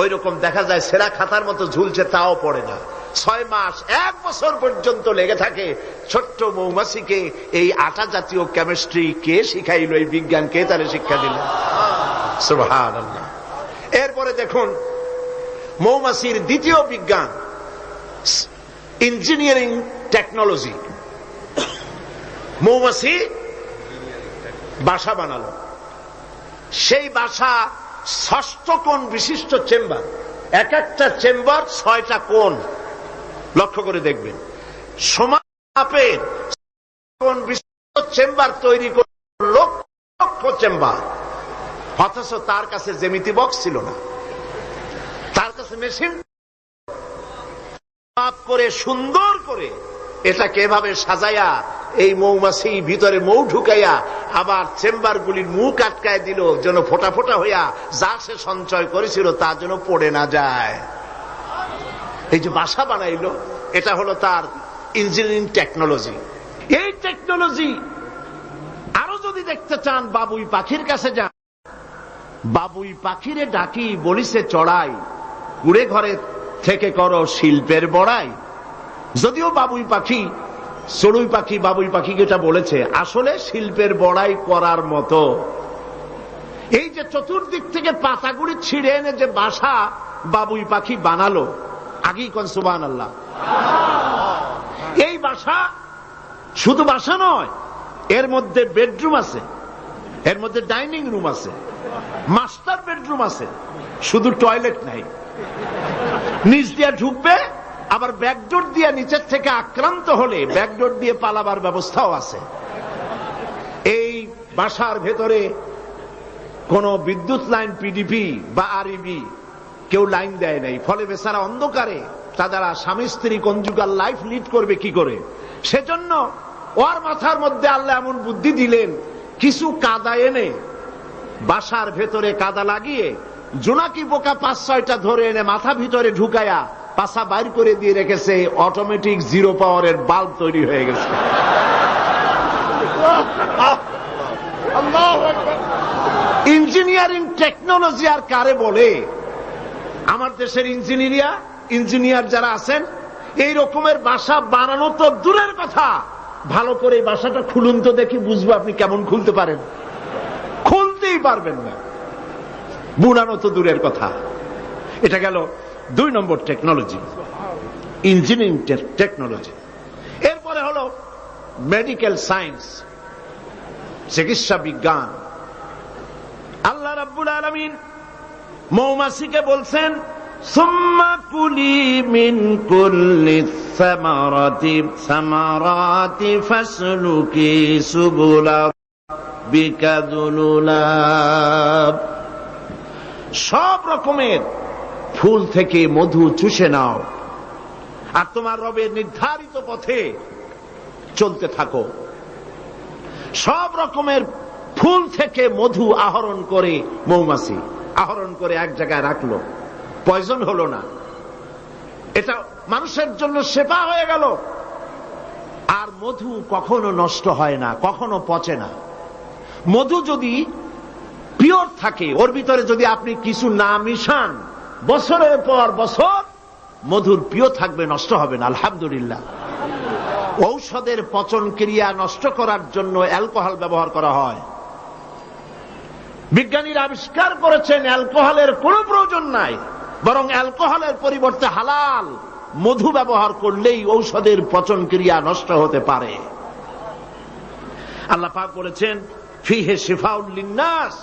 ওই রকম দেখা যায়, সেরা খাতার মতো ঝুলছে, তাও পড়ে না। 6 মাস 1 বছর পর্যন্ত লেগে থাকে। ছোট্ট মৌমাছিকে এই আটা জাতীয় কেমিস্ট্রি কে শিখাইল? এই বিজ্ঞান কে তারে শিক্ষা দিল? সুবহানাল্লাহ। এরপরে দেখুন মৌমাছির দ্বিতীয় বিজ্ঞান ইঞ্জিনিয়ারিং টেকনোলজি। মৌমাছি বাসা বানালো, সেই বাসা 6 কোণ বিশিষ্ট চেম্বার, এক একটা চেম্বার 6টা কোণ। লক্ষ্য করে দেখবেন, সমান মাপের কোণ বিশিষ্ট চেম্বার তৈরি করল, লক্ষ চেম্বার। অথচ তার কাছে জ্যামিতি বক্স ছিল না, তার কাছে মেশিন মাপ করে সুন্দর করে এটাকে এভাবে সাজাইয়া এই মৌমাছি ভিতরে মৌ ঢুকাইয়া আবার চেম্বার গুলির মুখ আটকায় দিল, যেন ফোটা ফোটা হইয়া যা সে সঞ্চয় করেছিল তা যেন পড়ে না যায়। এই যে বাসা বানাইলো, এটা হলো তার ইঞ্জিনিয়ারিং টেকনোলজি। এই টেকনোলজি আরো যদি দেখতে চান, বাবুই পাখির কাছে যান। বাবুই পাখিরে ডাকি, বলিছে চড়াই, কুড়ে ঘরে থেকে করো শিল্পের বড়াই। যদিও বাবুই পাখি, চড়ুই পাখি বাবুই পাখিকে এটা বলেছে, আসলে শিল্পের বড়াই করার মতো। এই যে চতুর্দিক থেকে পাতাগুড়ি ছিঁড়ে এনে যে বাসা বাবুই পাখি বানালো, আগেই কোন সুবহানাল্লাহ। এই বাসা শুধু বাসা নয়, এর মধ্যে বেডরুম আছে, এর মধ্যে ডাইনিং রুম আছে, মাস্টার বেডরুম আছে, শুধু টয়লেট নাই। নিচ দিয়ে ঢুকবে, আবার ব্যাকডোর দিয়ে নিচের থেকে আক্রান্ত হলে ব্যাকডোর দিয়ে পালাবার ব্যবস্থাও আছে। এই বাসার ভেতরে কোন বিদ্যুৎ লাইন পিডিপি বা আরইবি কেউ লাইন দেয় নাই, ফলে বেচারা অন্ধকারে তারা স্বামী স্ত্রী কনজুগাল লাইফ লিড করবে কি করে। সেজন্য ওর মাথার মধ্যে আল্লাহ এমন বুদ্ধি দিলেন, কিছু কাদা এনে বাসার ভেতরে কাদা লাগিয়ে জোনাকি পোকা 5-6টা ধরে এনে মাথা ভিতরে ঢুকায়া পাছা বাইর করে দিয়ে রেখেছে, অটোমেটিক 0 পাওয়ারের বাল্ব তৈরি হয়ে গেছে। ইঞ্জিনিয়ারিং টেকনোলজি আর কারে বলে? আমার দেশের ইঞ্জিনিয়ার যারা আছেন, এই রকমের বাসা বানানো তো দূরের কথা, ভালো করে বাসাটা খুলুন তো দেখি, বুঝবো আপনি কেমন খুলতে পারেন। খুলতেই পারবেন না, বুনানো তো দূরের কথা। এটা গেল 2 নম্বর টেকনোলজি, ইঞ্জিনিয়ারিং টেকনোলজি। এরপরে হলো মেডিকেল সায়েন্স, চিকিৎসা বিজ্ঞান। আল্লাহ রাব্বুল আলামিন মৌমাছিকে বলছেন, সুম্মা কুলি মিন কুল্লি সামারাতি ফাসলুকি সুবুলা বিকা দুলুলাব। সব রকমের ফুল থেকে মধু চুষে নাও আর তোমার রবের নির্ধারিত পথে চলতে থাকো। সব রকমের ফুল থেকে মধু আহরণ করে মৌমাছি আহরণ করে এক জায়গায় রাখলো, পয়জন হলো না, এটা মানুষের জন্য সেবা হয়ে গেল। আর মধু কখনো নষ্ট হয় না, কখনো পচে না। মধু যদি পিওর থাকে, ওর ভিতরে যদি আপনি কিছু না মিশান, বছরের পর বছর মধুর পিও থাকবে, নষ্ট হবে না। আলহামদুলিল্লাহ। ঔষধের পচন ক্রিয়া নষ্ট করার জন্য অ্যালকোহল ব্যবহার করা হয়। বিজ্ঞানীরা আবিষ্কার করেছেন অ্যালকোহলের কোনো প্রয়োজন নাই, বরং অ্যালকোহলের পরিবর্তে হালাল মধু ব্যবহার করলেই ঔষধের পচন ক্রিয়া নষ্ট হতে পারে। আল্লাহ পাক বলেছেন, ফিহে শিফাউল লিন্নাস,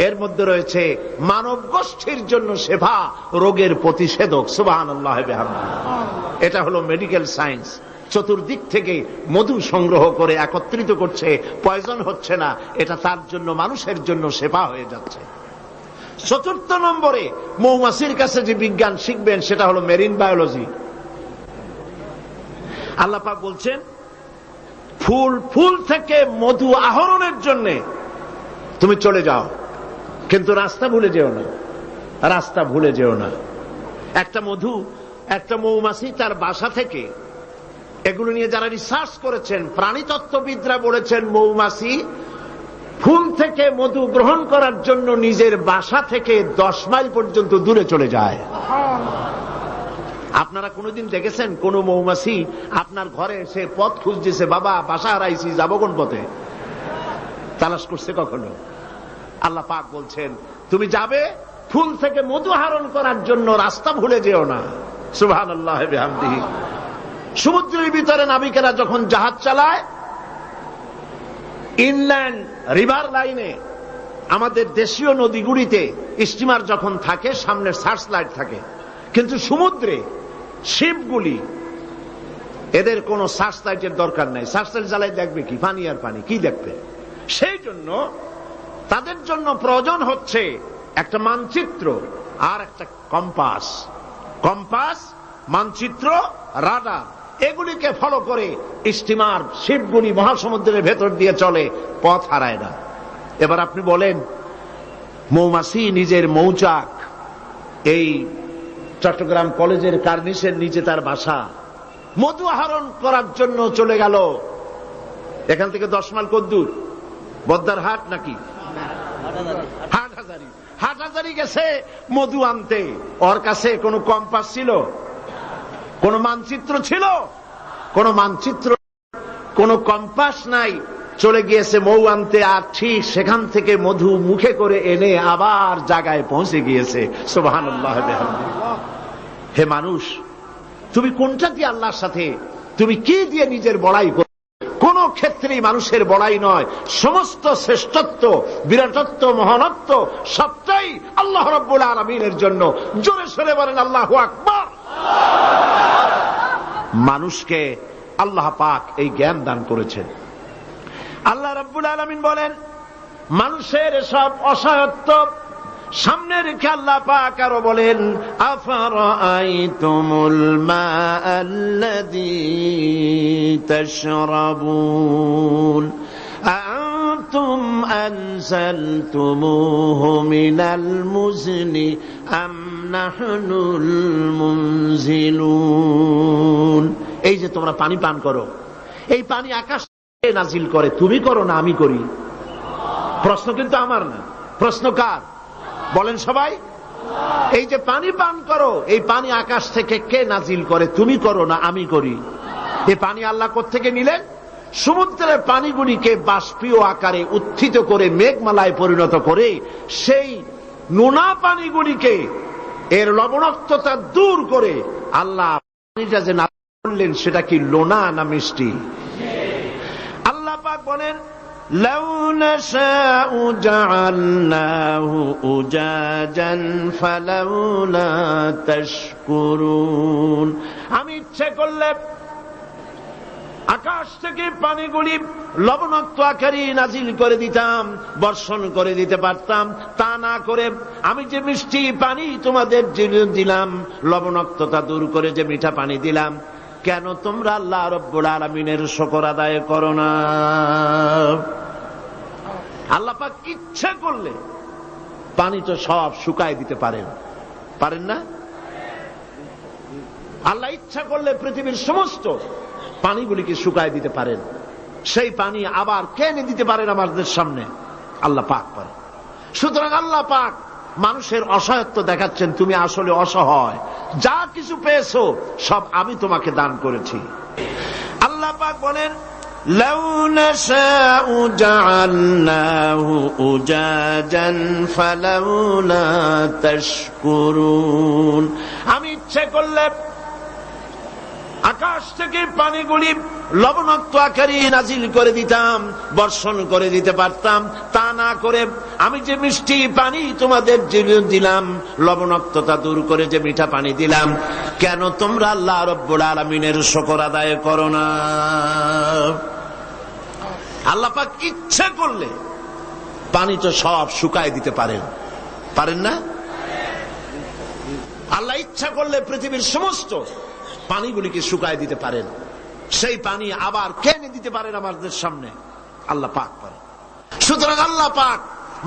এর মধ্যে রয়েছে মানব গোষ্ঠীর জন্য সেবা, রোগের প্রতিষেধক। সুবহানাল্লাহ বিহামদিহি। এটা হলো মেডিকেল সায়েন্স। চতুর্দিক থেকে মধু সংগ্রহ করে একত্রিত করছে, পয়জন হচ্ছে না, এটা তার জন্য, মানুষের জন্য সেবা হয়ে যাচ্ছে। 4 নম্বরে মৌমাছির কাছে যে বিজ্ঞান শিখবেন সেটা হলো মেরিন বায়োলজি। আল্লাহ পাক বলছেন, ফুল থেকে মধু আহরণের জন্য তুমি চলে যাও, কিন্তু রাস্তা ভুলে যেও না, রাস্তা ভুলে যেও না। একটা মৌমাছি তার বাসা থেকে, এগুলো নিয়ে যারা রিসার্চ করেছেন, প্রাণীতত্ত্ববিদরা বলেছেন, মৌমাছি ফুল থেকে মধু গ্রহণ করার জন্য নিজের বাসা থেকে 10 মাইল পর্যন্ত দূরে চলে যায়। আপনারা কোনোদিন দেখেছেন কোন মৌমাছি আপনার ঘরে এসে পথ খুঁজতেছে, বাবা বাসা হারাইছি, যাবো কোন পথে, তালাশ করছে কখনো? আল্লাহ পাক বলছেন, তুমি যাবে ফুল থেকে মধু আহরণ করার জন্য রাস্তা ভুলে যেও না। সুবহানাল্লাহ বিহামদিহি। সমুদ্রের ভিতরে নাবিকেরা যখন জাহাজ চালায়, ইনল্যান্ড রিভার লাইনে আমাদের দেশীয় নদীগুলিতে স্টিমার যখন থাকে সামনে সার্চ লাইট থাকে, কিন্তু সমুদ্রে শিপগুলি এদের কোন সার্চ লাইটের দরকার নাই। সার্চ লাইট জ্বালাই দেখবে কি? পানি আর পানি, কি দেখবে? সেই জন্য তাদের জন্য প্রয়োজন হচ্ছে একটা মানচিত্র আর একটা কম্পাস। কম্পাস, মানচিত্র, রাডার, এগুলিকে ফলো করে স্টিমার শিপগুলি মহাসমুদ্রের ভেতর দিয়ে চলে, পথ হারায় না। এবার আপনি বলেন, মৌমাছি নিজের মৌচাক, এই চট্টগ্রাম কলেজের কার্নিসের নিচে তার বাসা, মধু আহরণ করার জন্য চলে গেল। এখান থেকে 10 মাইল কদ্দূর? বদ্দার হাট নাকি হাটহাজারী? হাটহাজারী গেছে মধু আনতে। ওর কাছে কোনো কম্পাস ছিল? কোন মানচিত্র ছিল? কোন মানচিত্র, কোন কম্পাস নাই। চলে গিয়েছে মৌ আনতে, আর ঠিক সেখান থেকে মধু মুখে করে এনে আবার জায়গায় পৌঁছে গিয়েছে। সুবহানাল্লাহ বিহামদিহি। হে মানুষ, তুমি কোনটা দিয়ে আল্লাহর সাথে, তুমি কি দিয়ে নিজের বড়াই করো? কোন ক্ষেত্রেই মানুষের বড়াই নয়, সমস্ত শ্রেষ্ঠত্ব, বিরাটত্ব, মহানত্ব সবটাই আল্লাহ রাব্বুল আলামিনের জন্য। জোরে সরে বলেন আল্লাহু আকবার। মানুষকে আল্লাহ পাক এই জ্ঞান দান করেছেন। আল্লাহ রাব্বুল আলামিন বলেন, মানুষের সব অসহায়ত্ব সামনে রেখে আল্লাহ পাক আরো বলেন, আফারাআইতুমুল মাআল্লাযী তাশরাবুন আআনতুম আনজালতুমূহু মিনাল মুজনি আম নাহনুল মুনজিলুন। এই যে তোমরা পানি পান করো, এই পানি আকাশ থেকে নাজিল করে, তুমি করো না আমি করি? প্রশ্ন কিন্তু আমার না, প্রশ্ন কার? বলেন সবাই। এই যে পানি পান করো, এই পানি আকাশ থেকে কে নাজিল করে? তুমি করো না আমি করি? এই পানি আল্লাহ কোত্থেকে নিলেন? সমুদ্রের পানিগুলিকে বাষ্পীয় আকারে উত্থিত করে মেঘমালায় পরিণত করে সেই নোনা পানিগুলিকে, এর লবণাক্ততা দূর করে আল্লাহ পানিটা যে নাজিল করলেন, সেটা কি লোনা না মিষ্টি? আল্লাহ পাক বলেন, লাউ নাশাউ জাআলনাহু উজাজান ফালাউলা তাশকুরুন। আমি ইচ্ছে করলে আকাশ থেকে পানিগুলি লবণাক্ত আকারে নাজিল করে দিতাম, বর্ষণ করে দিতে পারতাম। তা না করে আমি যে মিষ্টি পানি তোমাদের দিলাম, লবণাক্ততা দূর করে যে মিঠা পানি দিলাম, কেন তোমরা আল্লাহ রাব্বুল আলামিনের শুকর আদায় করো না? আল্লাহ পাক ইচ্ছা করলে পানি তো সব শুকায় দিতে পারেন, পারেন না? আল্লাহ ইচ্ছা করলে পৃথিবীর সমস্ত পানিগুলিকে শুকায় দিতে পারেন। সেই পানি আবার কেনে দিতে পারেন আমাদের সামনে, আল্লাহ পাক পারেন। সুতরাং আল্লাহ পাক মানুষের অসহায়ত্ব দেখাচ্ছেন, তুমি আসলে অসহায়, যা কিছু পেয়েছো সব আমি তোমাকে দান করেছি। আল্লাহ পাক বলেন, লাউ নাশাউ জাআলনাহু উজাজান ফালাউলা তাশকুরুন। আমি ইচ্ছে করলে আকাশ থেকে পানিগুলি লবণাক্ত আকারে নাজিল করে দিতাম, বর্ষণ করে দিতে পারতাম। তা না করে আমি যে মিষ্টি পানি তোমাদের দিলাম, লবণাক্ততা দূর করে যে মিঠা পানি দিলাম, কেন তোমরা আল্লাহ রাব্বুল আলামিনের শুকর আদায় করো না? আল্লাহ পাক ইচ্ছা করলে পানি তো সব শুকায় দিতে পারেন, পারেন না? আল্লাহ ইচ্ছা করলে পৃথিবীর সমস্ত পানিগুলিকে শুকায় দিতে পারেন, সেই পানি আবার কেনে দিতে পারেন আমাদের সামনে, আল্লাহ পাক পারেন। সুতরাং আল্লাহ পাক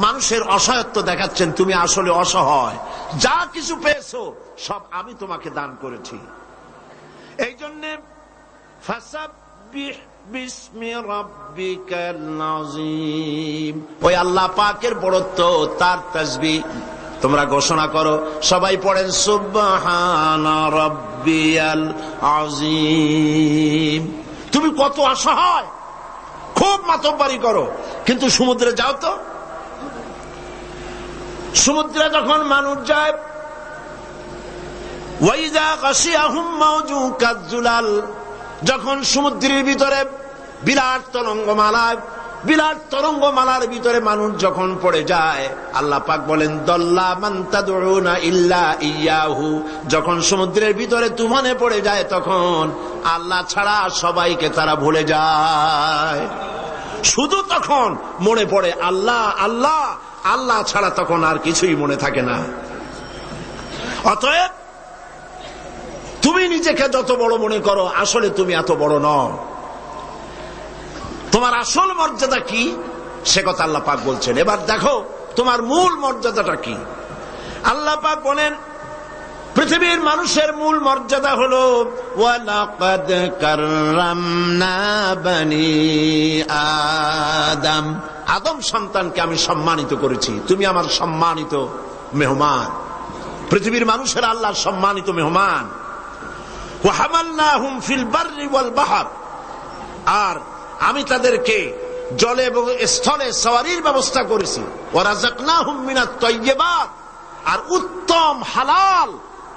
মানুষের অসহায়ত্ব দেখাচ্ছেন, তুমি আসলে অসহায়, যা কিছু পেয়েছো সব আমি তোমাকে দান করেছি। এই জন্য ফাসাব্বিহ বিসমি রাব্বিকাল আযীম, ওই আল্লাহ পাকের বড়ত্ব, তার তাসবিহ তোমরা ঘোষণা করো। সবাই পড়েন সুবহানা রাব্বিয়াল আযীম। তুমি কত অসহায়, খুব মাতব্বরি করো, কিন্তু সমুদ্রে যাও তো, সমুদ্রে যখন মানুষ যায়, ওয়াইযা গাশিয়াহুম মাওজু কাযুলাল, যখন সমুদ্রের ভিতরে বিরাট তরঙ্গমালার ভিতরে মানুষ যখন পড়ে যায়, আল্লাহ পাক বলেন দল্লা মান তাদউনা ইল্লা ইয়াহু, যখন সমুদ্রের ভিতরে তুফানে পড়ে যায় তখন আল্লাহ ছাড়া সবাইকে তারা ভুলে যায়। শুধু তখন মনে পড়ে আল্লাহ আল্লাহ, আল্লাহ ছাড়া তখন আর কিছুই মনে থাকে না। অতএব তুমি নিজেকে যত বড় মনে করো, আসলে তুমি এত বড় নও। তোমার আসল মর্যাদা কি সে কথা আল্লাহ পাক বলছেন। এবার দেখো তোমার মূল মর্যাদাটা কি। আল্লাহ পাক বলেন পৃথিবীর মানুষের মূল মর্যাদা হলো ওয়ালাকাদ কাররামনা বনি আদম, আদম সন্তানকে আমি সম্মানিত করেছি, তুমি আমার সম্মানিত মেহমান। পৃথিবীর মানুষের আল্লাহর সম্মানিত মেহমান। ওয়া হামালনাহুম ফিল বাররি ওয়াল বাহর, আর আমি তাদেরকে জলে এবং স্থলে সওয়ারির ব্যবস্থা করেছি। ওয়া রাযাকনাহুম মিনাত তাইয়্যিবাত, আর উত্তম হালাল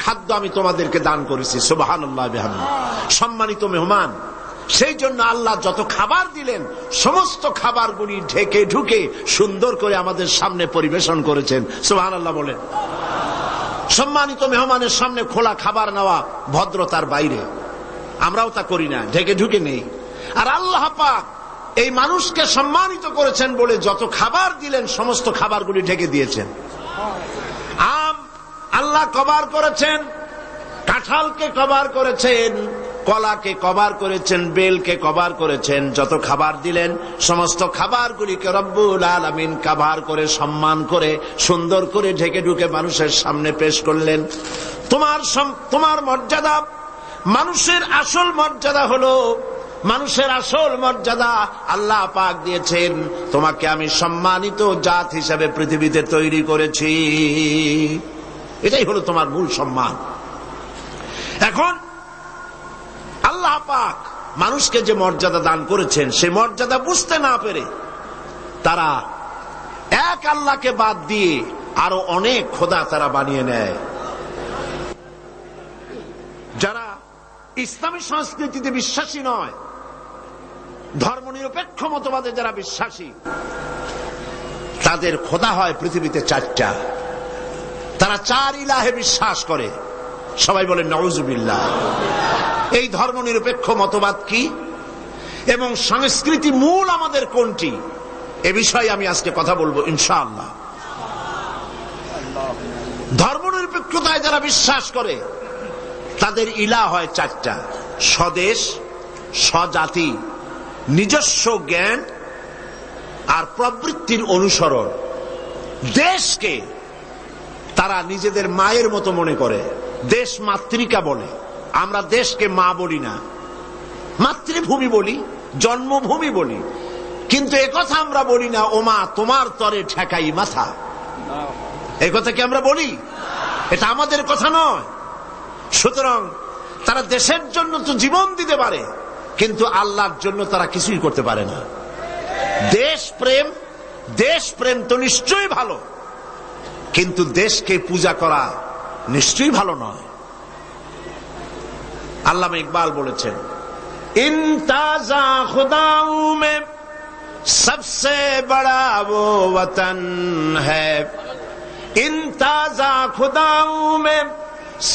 খাদ্য আমি তোমাদেরকে দান করেছি। সুবহানাল্লাহ বিহামদিহি, সম্মানিত মেহমান। সেই জন্য আল্লাহ যত খাবার দিলেন সমস্ত খাবারগুলি ঢেকে ঢুকে সুন্দর করে আমাদের সামনে পরিবেশন করেছেন। সুবহানাল্লাহ বলেন। সম্মানিত মেহমানের সামনে খোলা খাবার নেওয়া ভদ্রতার বাইরে, আমরাও তা করি না, ঢেকে ঢুকে নেই। আর আল্লাহ পাক এই মানুষকে সম্মানিত করেছেন বলে যত খাবার দিলেন সমস্ত খাবারগুলি ঢেকে দিয়েছেন। আম আল্লাহ কভার করেছেন, কাঁঠালকে কভার করেছেন, কলাকে কভার করেছেন, বেলকে কভার করেছেন। যত খাবার দিলেন সমস্ত খাবারগুলিকে রব্বুল আলামিন কভার করে সম্মান করে সুন্দর করে ঢেকে ঢুকে মানুষের সামনে পেশ করলেন। তোমার মর্যাদা, মানুষের আসল মর্যাদা হলো, মানুষের আসল মর্যাদা আল্লাহ পাক দিয়েছেন, তোমাকে আমি সম্মানিত জাত হিসেবে পৃথিবীতে তৈরি করেছি। এটাই হলো তোমার মূল সম্মান। এখন আল্লাহ পাক মানুষকে যে মর্যাদা দান করেছেন সেই মর্যাদা বুঝতে না পেরে তারা এক আল্লাহকে বাদ দিয়ে আরো অনেক খোদা তারা বানিয়ে নেয়। যারা ইসলামী সংস্কৃতিতে বিশ্বাসী নয়, ধর্মনিরপেক্ষ মতবাদে যারা বিশ্বাসী, তাদের খোদা হয় পৃথিবীতে চারটা। তারা চার ইলাহে বিশ্বাস করে। সবাই বলেন নাউজুবিল্লাহ। এই ধর্মনিরপেক্ষ মতবাদ কি এবং সংস্কৃতি মূল আমাদের কোনটি, এ বিষয়ে আমি আজকে কথা বলবো ইনশাআল্লাহ। ধর্মনিরপেক্ষতায় যারা বিশ্বাস করে তাদের ইলাহ হয় চারটা: স্বদেশ, স্বজাতি, নিজস্ব জ্ঞান আর প্রবৃত্তির অনুসরণ। দেশকে তারা নিজেদের মায়ের মতো মনে করে, দেশ মাতৃকা বলে। আমরা দেশকে মা বলি না, মাতৃভূমি বলি, জন্মভূমি বলি, কিন্তু একথা আমরা বলি না ও মা তোমার তরে ঠেকাই মাথা। এই কথা কি আমরা বলি? এটা আমাদের কথা নয়। সুতরাং তারা দেশের জন্য তো জীবন দিতে পারে, কিন্তু আল্লাহর জন্য তারা কিছুই করতে পারে না। দেশ প্রেম তো নিশ্চয়ই ভালো, কিন্তু দেশকে পূজা করা নিশ্চয়ই ভালো নয়। আল্লামা ইকবাল বলেছেন, ইনতাজা খুদাউ মে সবসে বড়া वो वतन है, इन्ताजा खुदाऊ में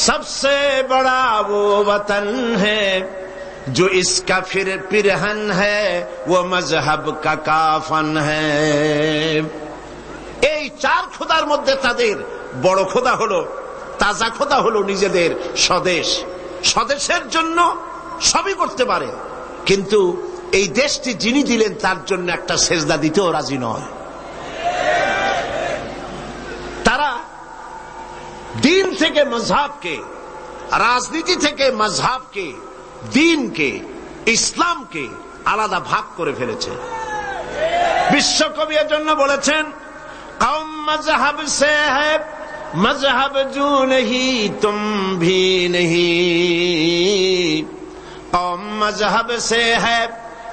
सबसे बड़ा वो वतन है, जो इसका फिर पिरहन है वो मजहब का काफन है। এই চার খোদার মধ্যে তাদের বড় খোদা হলো, তাজা খোদা হলো নিজেদের স্বদেশ। স্বদেশের জন্য সবই করতে পারে, কিন্তু এই দেশটি যিনি দিলেন তার জন্য একটা সেজদা দিতেও রাজি নয়। তারা দিন থেকে মজহাবকে, রাজনীতি থেকে মজহাবকে, দিনকে, ইসলামকে আলাদা ভাগ করে ফেলেছে। বিশ্বকবি এর জন্য বলেছেন, কওম মজহব সে है मजहब जू नहीं तुम भी नहीं, कौम मजहब से है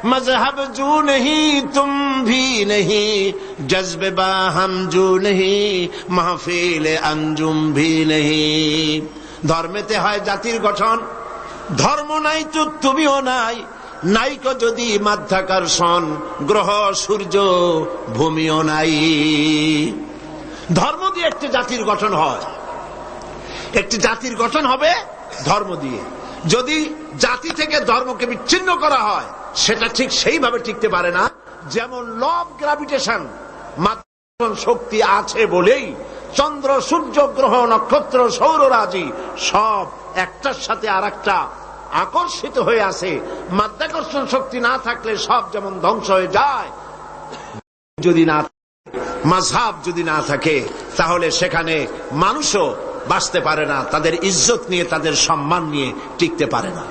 मजहब जू नहीं तुम भी नहीं, जज्बे बाहम जू नहीं, महफिल अंजुम भी नहीं। ধর্মেতে হয় জাতির গঠন, ধর্ম নাই তো তুমিও নাই, নাইকো যদি মাধ্যাকর্ষণ, গ্রহ সূর্য ভূমিও নাই। ধর্ম দিয়ে একটি জাতির গঠন হয়, একটি জাতির গঠন হবে ধর্ম দিয়ে। যদি জাতি থেকে ধর্মকে বিচ্ছিন্ন করা হয় সেটা ঠিক সেইভাবে টিকতে পারে না। যেমন ল অফ গ্রাভিটেশন, মাধ্যাকর্ষণ শক্তি আছে বলেই চন্দ্র সূর্য গ্রহ নক্ষত্র সৌররাজি সব একটার সাথে আর একটা আকর্ষিত হয়ে আছে। মাধ্যাকর্ষণ শক্তি না থাকলে সব যেমন ধ্বংস হয়ে যায়, যদি না মাযহাব যদি না থাকে তাহলে সেখানে মানুষও বাঁচতে পারে না, তাদের ইজ্জত নিয়ে তাদের সম্মান নিয়ে টিকতে পারে না।